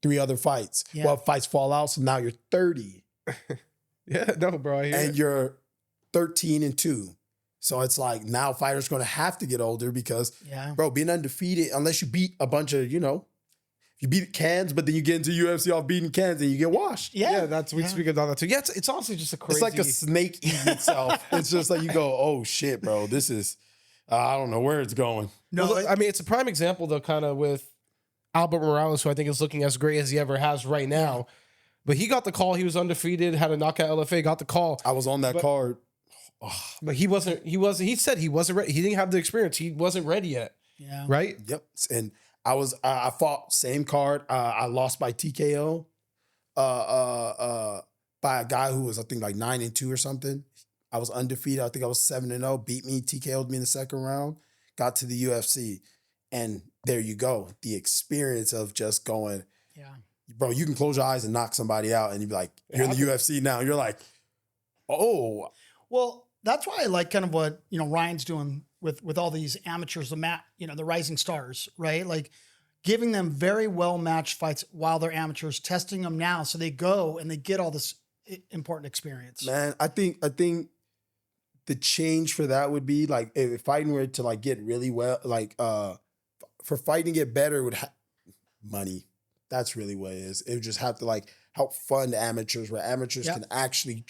3 other fights. Yeah. Well, fights fall out, so now you're 30. Yeah, no, bro. And you're 13-2. So it's like now fighters going to have to get older because, bro, being undefeated, unless you beat a bunch of, you beat cans, but then you get into UFC off beating cans and you get washed. Yeah, we speak about that too. Yeah, it's honestly just a crazy. It's like a snake eating itself. It's just like you go, oh shit, bro, this is, I don't know where it's going. No, I mean, it's a prime example though, kind of with Albert Morales, who I think is looking as great as he ever has right now. But he got the call. He was undefeated, had a knockout LFA, got the call. I was on that card. But he he said he wasn't ready. He didn't have the experience. He wasn't ready yet. Yeah. Right? Yep. And I fought same card. I lost by TKO by a guy who was, I think, like 9-2 or something. I was undefeated. I think I was 7-0. Beat me, TKO'd me in the second round. Got to the UFC. And there you go. The experience of just going, bro, you can close your eyes and knock somebody out and you'd be like, you're in the UFC now. You're like, oh. Well, that's why I like kind of what, Ryan's doing with all these amateurs, the rising stars, right? Like giving them very well-matched fights while they're amateurs, testing them now so they go and they get all this important experience. Man, I think the change for that would be like if fighting were to like get really well, like for fighting to get better would money. That's really what it is. It would just have to like help fund amateurs where amateurs can actually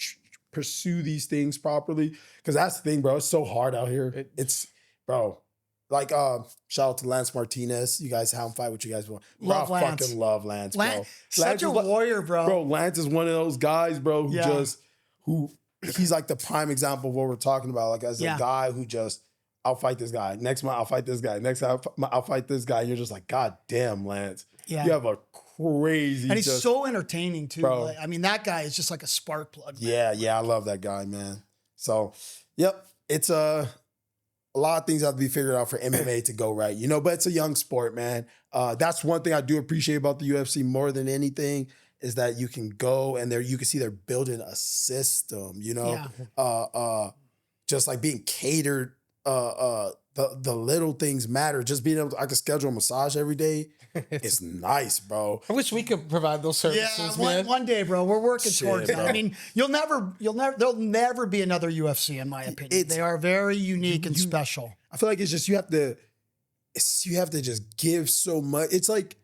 pursue these things properly. Because that's the thing, bro. It's so hard out here. It's, bro, like shout out to Lance Martinez. You guys have him fight what you guys want. Love I Lance. fucking love Lance, bro. Such a warrior, bro. Bro, Lance is one of those guys, bro, he's like the prime example of what we're talking about. Like as a guy who just, I'll fight this guy. Next month, I'll fight this guy. Next month, I'll fight this guy. And you're just like, God damn, Lance. Yeah. You have a crazy. And he's so entertaining too. Bro. Like, I mean, that guy is just like a spark plug. Man. Yeah, I love that guy, man. So, yep, it's a lot of things have to be figured out for MMA to go right, but it's a young sport, man. That's one thing I do appreciate about the UFC more than anything is that you can go and you can see they're building a system, just like being catered. The little things matter. Just being able to, I can schedule a massage every day. It's nice, bro. I wish we could provide those services, man. One day, bro. We're working towards that. I mean, there'll never be another UFC, in my opinion. They are very unique and special. I feel like it's just you have to just give so much. It's like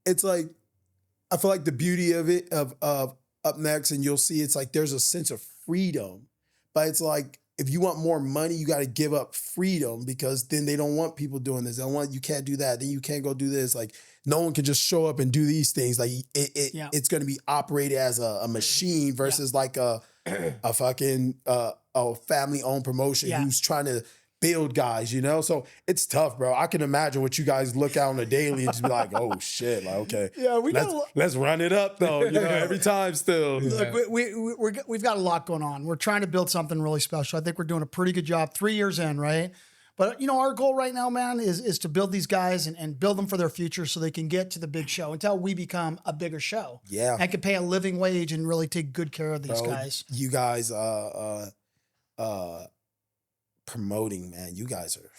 I feel like the beauty of it of Up Next, and you'll see it's like there's a sense of freedom, but it's like if you want more money, you got to give up freedom because then they don't want people doing this. They don't want, you can't do that. Then you can't go do this. Like no one can just show up and do these things. Like it's going to be operated as a machine versus like a fucking a family owned promotion who's trying to build guys, you know? So it's tough, bro. I can imagine what you guys look out on a daily and just be like, oh shit, like, okay. Yeah, let's run it up though, you know, every time still. Look, we've got a lot going on. We're trying to build something really special. I think we're doing a pretty good job 3 years in, right? But, you know, our goal right now, man, is to build these guys and build them for their future so they can get to the big show until we become a bigger show. Yeah. And can pay a living wage and really take good care of these guys. You guys, promoting, man, you guys are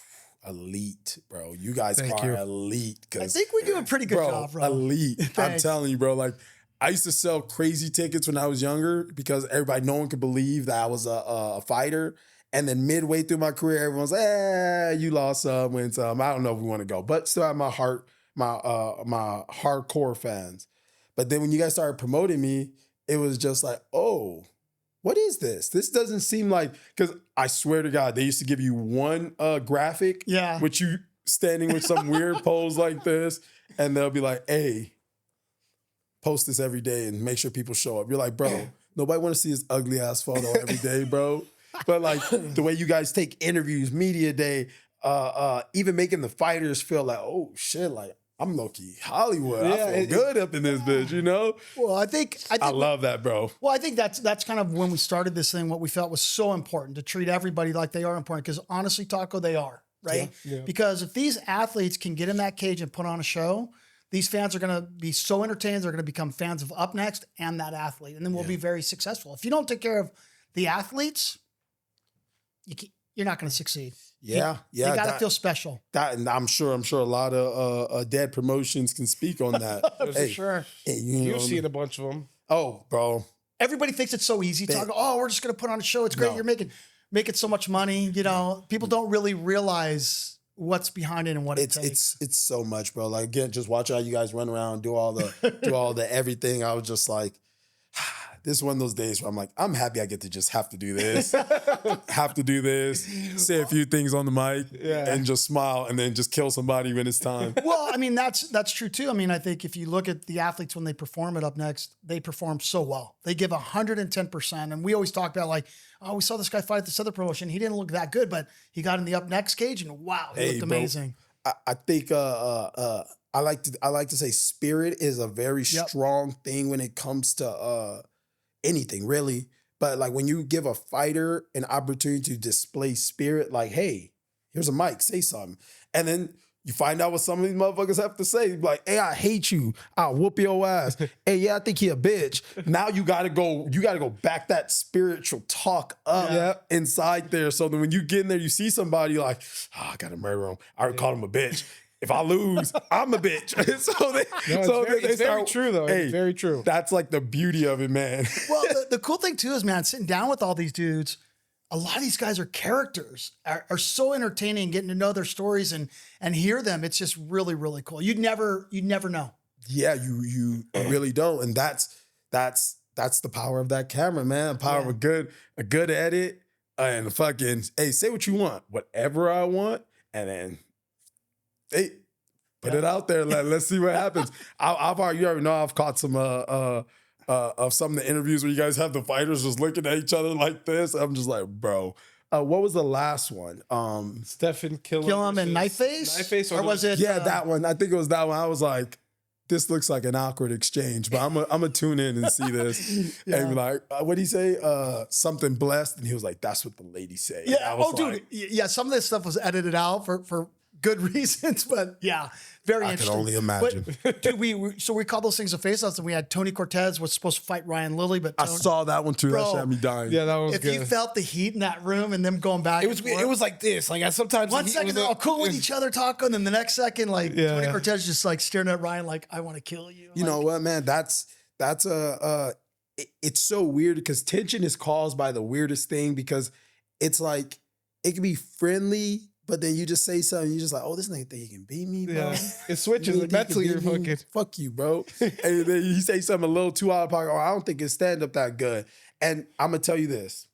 elite, bro. You guys are elite. I think we do a pretty good job, bro. Elite. I'm telling you, bro. Like, I used to sell crazy tickets when I was younger because no one could believe that I was a fighter. And then midway through my career, everyone's like, you lost some, win some. I don't know if we want to go. But still have my heart, my hardcore fans. But then when you guys started promoting me, it was just like, oh, what is this? This doesn't seem like, because I swear to God, they used to give you one graphic with you standing with some weird pose like this. And they'll be like, hey, post this every day and make sure people show up. You're like, bro, nobody want to see his ugly ass photo every day, bro. But like the way you guys take interviews, media day, even making the fighters feel like, oh shit, like I'm low-key Hollywood. Yeah, I feel good up in this bitch, you know? Well, I think I love that, bro. Well, I think that's kind of when we started this thing, what we felt was so important to treat everybody like they are important. Because honestly, Taco, they are, right? Yeah. Because if these athletes can get in that cage and put on a show, these fans are going to be so entertained, they're going to become fans of Up Next and that athlete. And then we'll be very successful. If you don't take care of the athletes, you're not going to succeed. Yeah, you got to feel special. And I'm sure a lot of dead promotions can speak on that. For sure. Hey, You've seen a bunch of them. Oh, bro. Everybody thinks it's so easy. Talking, we're just going to put on a show. It's great. You're making so much money. You know, people don't really realize what's behind it and what it takes. It's so much, bro. Like, again, just watch how you guys run around, do all the everything. I was just like, this is one of those days where I'm like, I'm happy I get to just have to do this. Say a few things on the mic and just smile and then just kill somebody when it's time. Well, I mean, that's true too. I mean, I think if you look at the athletes when they perform at Up Next, they perform so well. They give 110%. And we always talk about like, oh, we saw this guy fight at this other promotion. He didn't look that good, but he got in the Up Next cage and wow, he looked amazing. I think I like to say spirit is a very strong thing when it comes to anything really. But like when you give a fighter an opportunity to display spirit, like, hey, here's a mic, say something. And then you find out what some of these motherfuckers have to say. Like, hey, I hate you. I'll whoop your ass. Hey, yeah, I think he a bitch. Now you gotta go back that spiritual talk up inside there. So then when you get in there, you see somebody like, I gotta murder him. I already called him a bitch. If I lose, I'm a bitch. It's very true, though. It's very true. That's like the beauty of it, man. Well, the cool thing, too, is, man, sitting down with all these dudes, a lot of these guys are characters, are so entertaining, getting to know their stories and hear them. It's just really, really cool. You'd never know. Yeah, you really don't. And that's the power of that camera, man. The power of a good edit and fucking, hey, say what you want, whatever I want, and then hey, put it out there. Let's see what happens. You already know I've caught some of some of the interviews where you guys have the fighters just looking at each other like this. I'm just like, bro. What was the last one? Stephen Killam and Knife Face? Or was it? Yeah, that one. I think it was that one. I was like, this looks like an awkward exchange, but I'm gonna tune in and see this. And be like, what'd he say? Something blessed. And he was like, that's what the ladies say. Yeah. Dude. Yeah. Some of this stuff was edited out for good reasons, but yeah, very interesting. I can only imagine. But, dude, we call those things a face-offs, and we had Tony Cortez was supposed to fight Ryan Lilly, but I saw that one too. Bro, that shit had me dying. Yeah, that was if good. you felt the heat in that room and them going back, it was like this. Like sometimes one second they're all cool with each other talking, and then the next second, like Tony Cortez just like staring at Ryan like, I want to kill you. You know what, man? That's it's so weird because tension is caused by the weirdest thing because it's like it can be friendly. But then you just say something, you're just like, oh, this nigga think he can beat me, bro. Yeah. It switches. Mentally, you're fucking. Fuck you, bro. And then you say something a little too out of pocket, I don't think his stand-up that good. And I'm going to tell you this.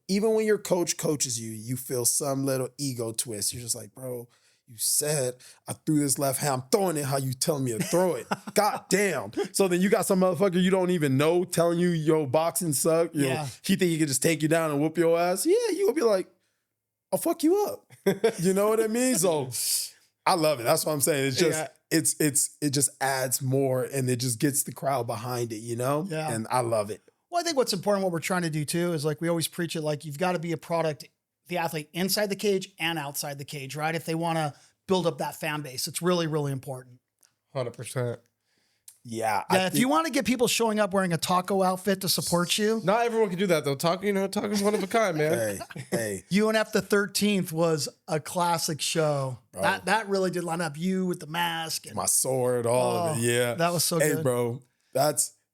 Even when your coach coaches you, you feel some little ego twist. You're just like, bro, you said I threw this left hand. I'm throwing it how you telling me to throw it. God damn. So then you got some motherfucker you don't even know telling you, yo, boxing suck. He think he can just take you down and whoop your ass. Yeah, you will be like, I'll fuck you up. You know what I mean? So I love it. That's what I'm saying. It's just it just adds more and it just gets the crowd behind it, you know? Yeah. And I love it. Well, I think what's important, what we're trying to do too, is like we always preach it, like you've got to be a product, the athlete inside the cage and outside the cage, right? If they want to build up that fan base, it's really, really important. 100%. Yeah. Yeah, if you want to get people showing up wearing a taco outfit to support you. Not everyone can do that though. Taco's one of a kind, man. Hey. UNF the 13th was a classic show. Bro. That really did line up. You with the mask. And, My sword, all of it. Yeah. That was so good. Hey, bro.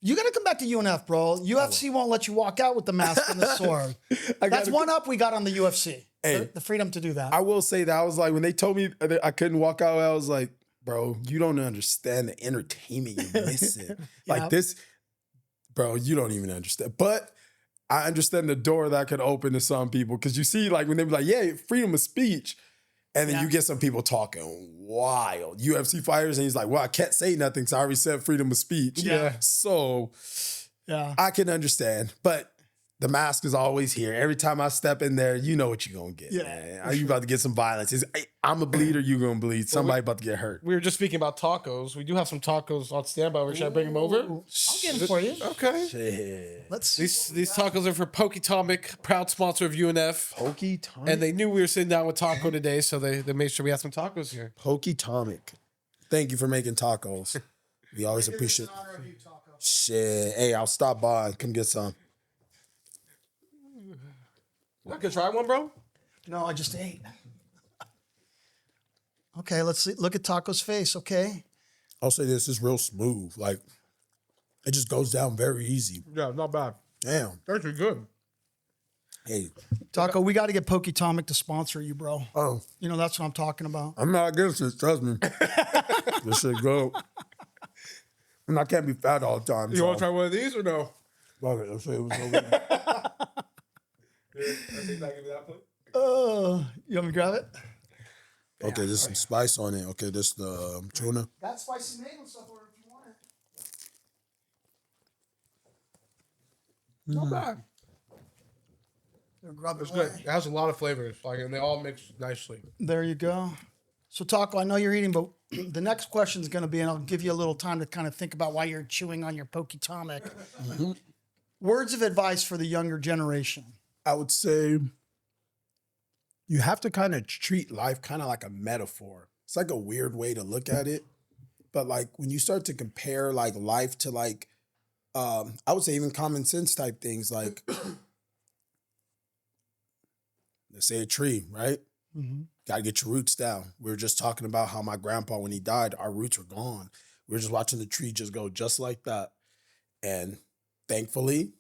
You got to come back to UNF, bro. UFC won't let you walk out with the mask and the sword. That's one up we got on the UFC. Hey. The freedom to do that. I will say that I was like, when they told me that I couldn't walk out, I was like, bro, you don't understand the entertainment you're missing. Like this, bro, you don't even understand. But I understand the door that could open to some people. Because you see, like, when they be like, yeah, freedom of speech. And then you get some people talking wild. UFC fighters, and he's like, well, I can't say nothing because I already said freedom of speech. Yeah. So I can understand. But the mask is always here. Every time I step in there, you know what you're going to get, man. Are you about to get some violence? I'm a bleeder, you're going to bleed. Somebody about to get hurt. We were just speaking about tacos. We do have some tacos on standby. Should I bring them over? I'll get them for you. Okay. Shit. Let's. These tacos are for Poketomic, proud sponsor of UNF. Poketomic? And they knew we were sitting down with Taco today, so they made sure we had some tacos here. Poketomic. Thank you for making tacos. We always appreciate it. Shit. Hey, I'll stop by and come get some. I could try one, bro. No, I just ate. Okay, let's see. Look at Taco's face, okay? I'll say this is real smooth. Like, it just goes down very easy. Yeah, not bad. Damn. Actually good. Hey. Taco, we got to get Poketomic to sponsor you, bro. Oh. You know, that's what I'm talking about. I'm not against it, trust me. This shit go. And I can't be fat all the time. You want to try one of these or no? Fuck it, let's say it was over there. You want me to grab it? Okay, there's some spice on it. Okay, this the tuna. Got spicy mango stuff over if you want it. Not bad. Grab it It's good. away. It has a lot of flavors, and they all mix nicely. There you go. So, Taco, I know you're eating, but the next question is going to be, and I'll give you a little time to kind of think about why you're chewing on your Poketomic. Words of advice for the younger generation. I would say you have to kind of treat life kind of like a metaphor. It's like a weird way to look at it. But like when you start to compare like life to like, I would say even common sense type things, like let's say a tree, right? Mm-hmm. Got to get your roots down. We were just talking about how my grandpa, when he died, our roots were gone. We were just watching the tree just go just like that. And thankfully,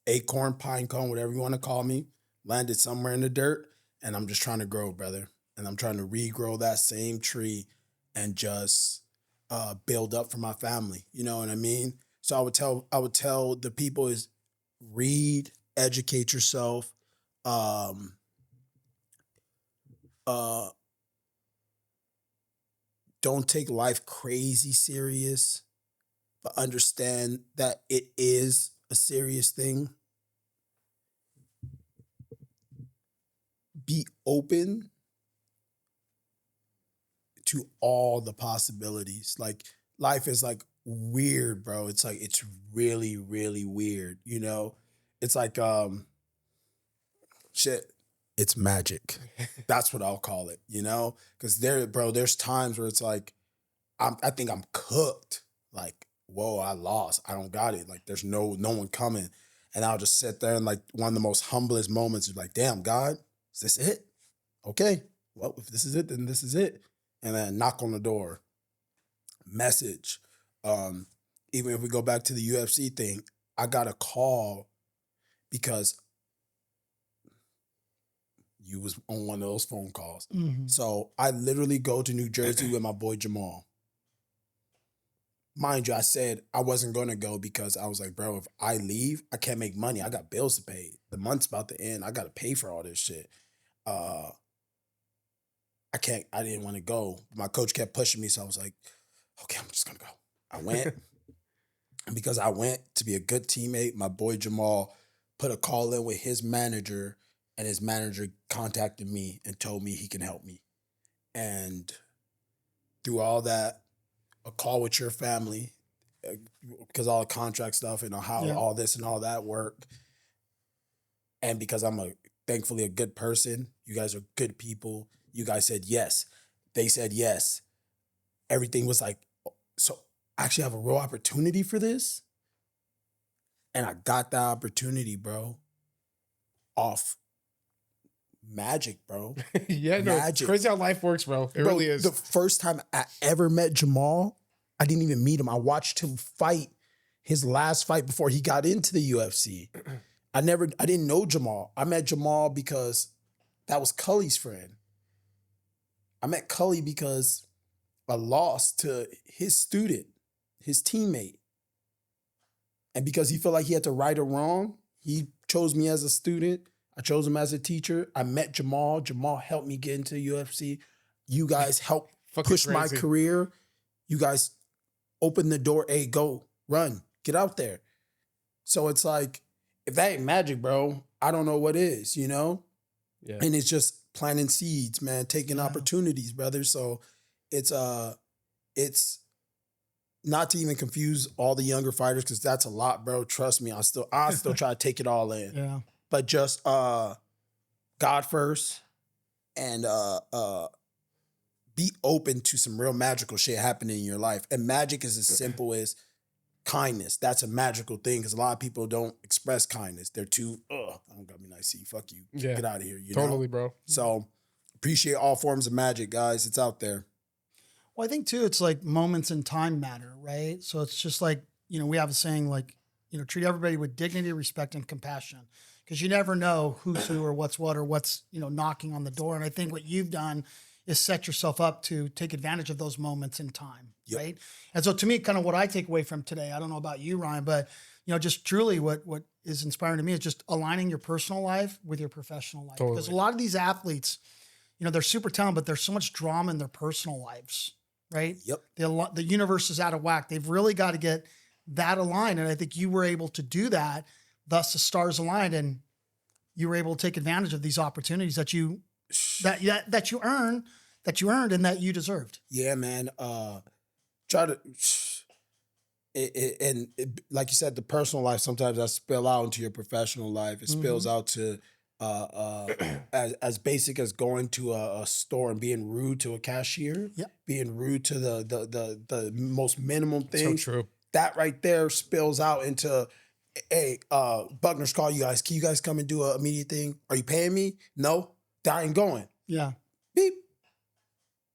acorn, pine cone, whatever you want to call me, landed somewhere in the dirt. And I'm just trying to grow, brother. And I'm trying to regrow that same tree and just build up for my family. You know what I mean? So I would tell the people is read, educate yourself. Don't take life crazy serious, but understand that it is a serious thing. Be open to all the possibilities. Like life is like weird, bro. It's like, it's really, really weird. You know, it's like, shit. It's magic. That's what I'll call it, you know? Because there's times where it's like, I think I'm cooked. Like, whoa, I lost. I don't got it. Like, there's no one coming. And I'll just sit there and like one of the most humblest moments is like, damn, God, is this it? Okay. Well, if this is it, then this is it. And then knock on the door. Message. Even if we go back to the UFC thing, I got a call because you was on one of those phone calls. Mm-hmm. So I literally go to New Jersey with my boy Jamal. Mind you, I said I wasn't going to go because I was like, bro, if I leave, I can't make money. I got bills to pay. The month's about to end. I got to pay for all this shit. I didn't want to go. My coach kept pushing me. So I was like, okay, I'm just going to go. I went. And because I went to be a good teammate, my boy Jamal put a call in with his manager, and his manager contacted me and told me he can help me. And through all that, a call with your family, because all the contract stuff and how all this and all that work. And because I'm thankfully a good person, you guys are good people. You guys said yes. They said yes. Everything was like, so I actually have a real opportunity for this. And I got that opportunity, bro, off magic, bro. Yeah, no, it's crazy how life works, bro. It really is. The first time I ever met Jamal, I didn't even meet him. I watched him fight his last fight before he got into the UFC. I didn't know Jamal. I met Jamal because that was Cully's friend. I met Cully because I lost to his student, his teammate. And because he felt like he had to right or wrong, he chose me as a student. I chose him as a teacher. I met Jamal. Jamal helped me get into the UFC. You guys helped push my career. You guys opened the door. Hey, go, run, get out there. So it's like, if that ain't magic, bro, I don't know what is, you know? Yeah. And it's just planting seeds, man, taking opportunities, brother. So it's not to even confuse all the younger fighters, because that's a lot, bro. Trust me, I still try to take it all in. Yeah. But just God first, and be open to some real magical shit happening in your life. And magic is as simple as kindness. That's a magical thing, because a lot of people don't express kindness. They're too, I don't got me nice see. Fuck you. Yeah. Get out of here. You totally, know? Bro. So appreciate all forms of magic, guys. It's out there. Well, I think too, it's like moments in time matter, right? So it's just like, we have a saying like, treat everybody with dignity, respect, and compassion, because you never know who's who or what's what or what's, knocking on the door. And I think what you've done is set yourself up to take advantage of those moments in time, right? And so to me, kind of what I take away from today, I don't know about you, Ryan, but, just truly what is inspiring to me is just aligning your personal life with your professional life. Totally. Because a lot of these athletes, they're super talented, but there's so much drama in their personal lives. Right? Yep. The universe is out of whack. They've really got to get that aligned. And I think you were able to do that. Thus the stars aligned, and you were able to take advantage of these opportunities that you earned and that you deserved. Yeah, man. Like you said, the personal life, sometimes that spill out into your professional life. It spills out to as basic as going to a store and being rude to a cashier, being rude to the most minimum things. So true. That right there spills out into, hey, Buckner's call you guys. Can you guys come and do an immediate thing? Are you paying me? No, I ain't going. Yeah. Beep.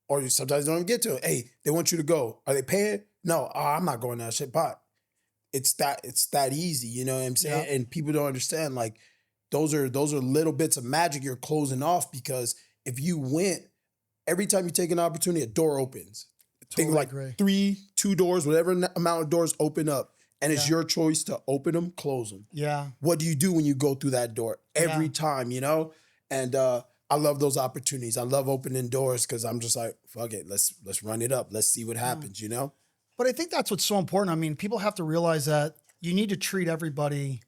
Or you sometimes don't even get to it. Hey, they want you to go. Are they paying? No, I'm not going that shit. But it's that easy. You know what I'm saying? Yeah. And people don't understand, like, those are little bits of magic you're closing off, because if you went, every time you take an opportunity, a door opens. Totally. Think like 2 doors, whatever amount of doors open up, and it's your choice to open them, close them. Yeah. What do you do when you go through that door? Every time, And I love those opportunities. I love opening doors, because I'm just like, fuck it, let's run it up. Let's see what happens, But I think that's what's so important. I mean, people have to realize that you need to treat everybody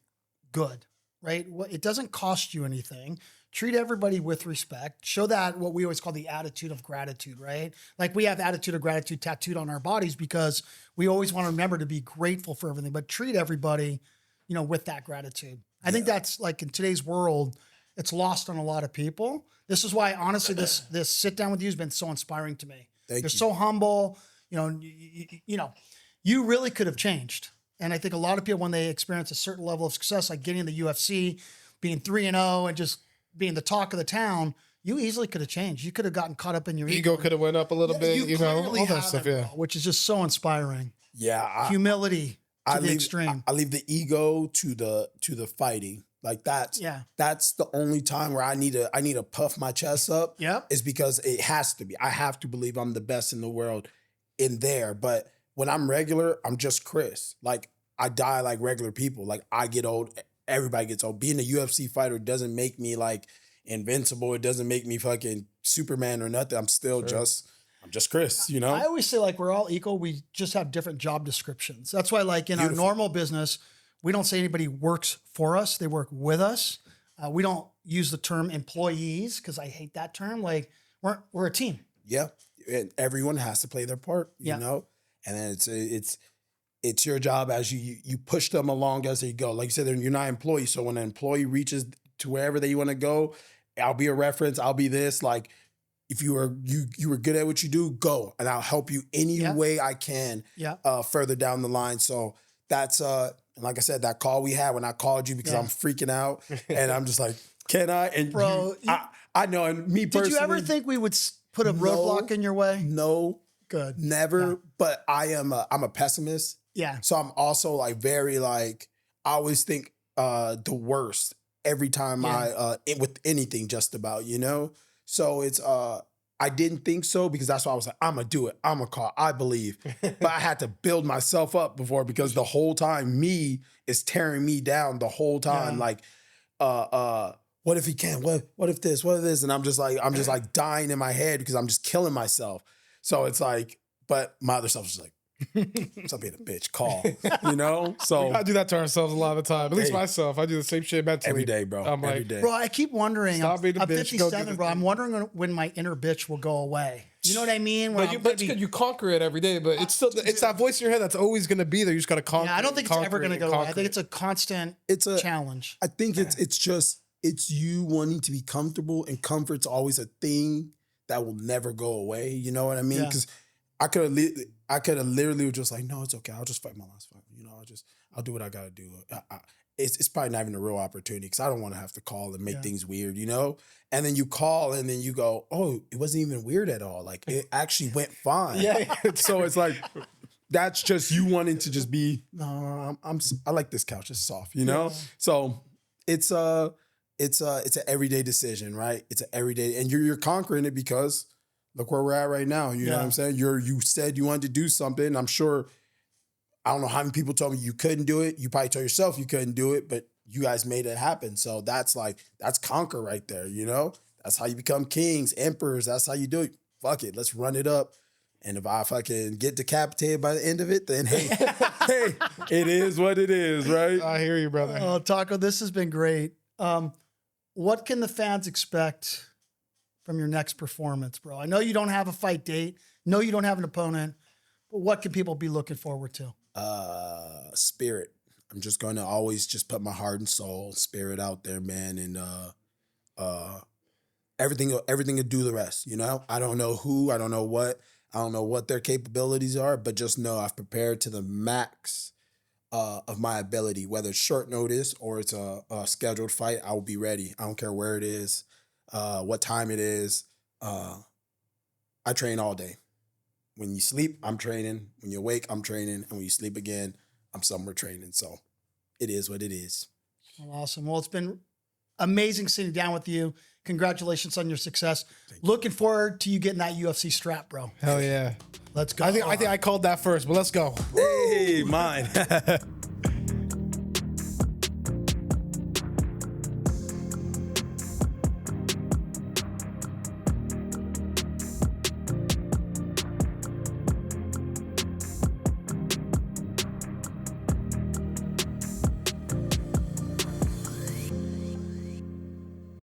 good. Right? It doesn't cost you anything. Treat everybody with respect. Show that what we always call the attitude of gratitude, right? Like we have attitude of gratitude tattooed on our bodies because we always want to remember to be grateful for everything, but treat everybody, with that gratitude. I think that's like in today's world, it's lost on a lot of people. This is why, honestly, this sit down with you has been so inspiring to me. You're so humble. You really could have changed. And I think a lot of people, when they experience a certain level of success, like getting in the UFC, being 3-0, and just being the talk of the town, you easily could have changed. You could have gotten caught up in your ego. Could have went up a little bit, all that stuff. Yeah, which is just so inspiring. Yeah, humility to the extreme. I leave the ego to the fighting. Like that's the only time where I need to puff my chest up. Yeah, is because it has to be. I have to believe I'm the best in the world in there, but when I'm regular, I'm just Chris. Like, I die like regular people. Like, I get old. Everybody gets old. Being a UFC fighter doesn't make me, like, invincible. It doesn't make me fucking Superman or nothing. I'm still I'm just Chris, I always say, like, we're all equal. We just have different job descriptions. That's why, like, in our normal business, we don't say anybody works for us. They work with us. We don't, use the term employees because I hate that term. Like we're a team. Yeah. And everyone has to play their part, you know? And then it's your job as you push them along as they go. Like you said, you're not an employee. So when an employee reaches to wherever they want to go, I'll be a reference. I'll be this. Like if you were good at what you do, go. And I'll help you any way I can further down the line. So that's like I said, that call we had when I called you because I'm freaking out and I'm just like, can I? And bro, I know. And me personally. Did you ever think we would put a roadblock in your way? No. Good. Never. Yeah. But I'm a pessimist. Yeah. So I'm also like very like, I always think the worst every time with anything just about, you know? So it's, I didn't think so because that's why I was like, I'm going to do it. I'm going to call. I believe. But I had to build myself up before because the whole time me is tearing me down the whole time. Like, what if he can't? What if this? What if this? And I'm just like dying in my head because I'm just killing myself. So it's like, but my other self is like, stop being a bitch, call, you know? So I do that to ourselves a lot of the time. At least myself. I do the same shit mentally. Every day, bro. I'm every like, day. Bro, I keep wondering. Stop being a I'm bitch. 57, bro. I'm wondering when my inner bitch will go away. You know what I mean? But you conquer it every day, but it's still it's that voice in your head that's always going to be there. You just got to conquer. Yeah, I don't think it's ever going to go away. I think it's a constant challenge. I think it's you wanting to be comfortable, and comfort's always a thing that will never go away. You know what I mean? Because I could have literally just like, no, it's okay. I'll just fight my last fight. You know, I'll do what I got to do. It's probably not even a real opportunity because I don't want to have to call and make things weird, you know? And then you call and then you go, oh, it wasn't even weird at all. Like it actually went fine. So it's like, that's just you wanting to just be, no, I like this couch. It's soft, you know? So it's an everyday decision, right? It's an everyday, and you're conquering it because look where we're at right now. You know what I'm saying? You said you wanted to do something. I'm sure, I don't know how many people told me you couldn't do it. You probably told yourself you couldn't do it, but you guys made it happen. So that's conquer right there, you know? That's how you become kings, emperors. That's how you do it. Fuck it. Let's run it up. And if I fucking get decapitated by the end of it, then hey, it is what it is, right? I hear you, brother. Oh, Taco, this has been great. What can the fans expect from your next performance, bro? I know you don't have a fight date. No, you don't have an opponent. But what can people be looking forward to? Spirit. I'm just going to always just put my heart and soul, spirit out there, man. And everything will do the rest, you know? I don't know who, I don't know what their capabilities are, but just know I've prepared to the max of my ability, whether it's short notice or it's a scheduled fight. I will be ready. I don't care where it is, what time it is. I train all day. When you sleep, I'm training. When you wake, I'm training. And when you sleep again, I'm somewhere training. So it is what it is. Well, awesome. Well, it's been amazing sitting down with you. Congratulations on your success. Looking forward to you getting that UFC strap, bro. Hell yeah. Let's go. I think I called that first, but let's go. Hey, mine.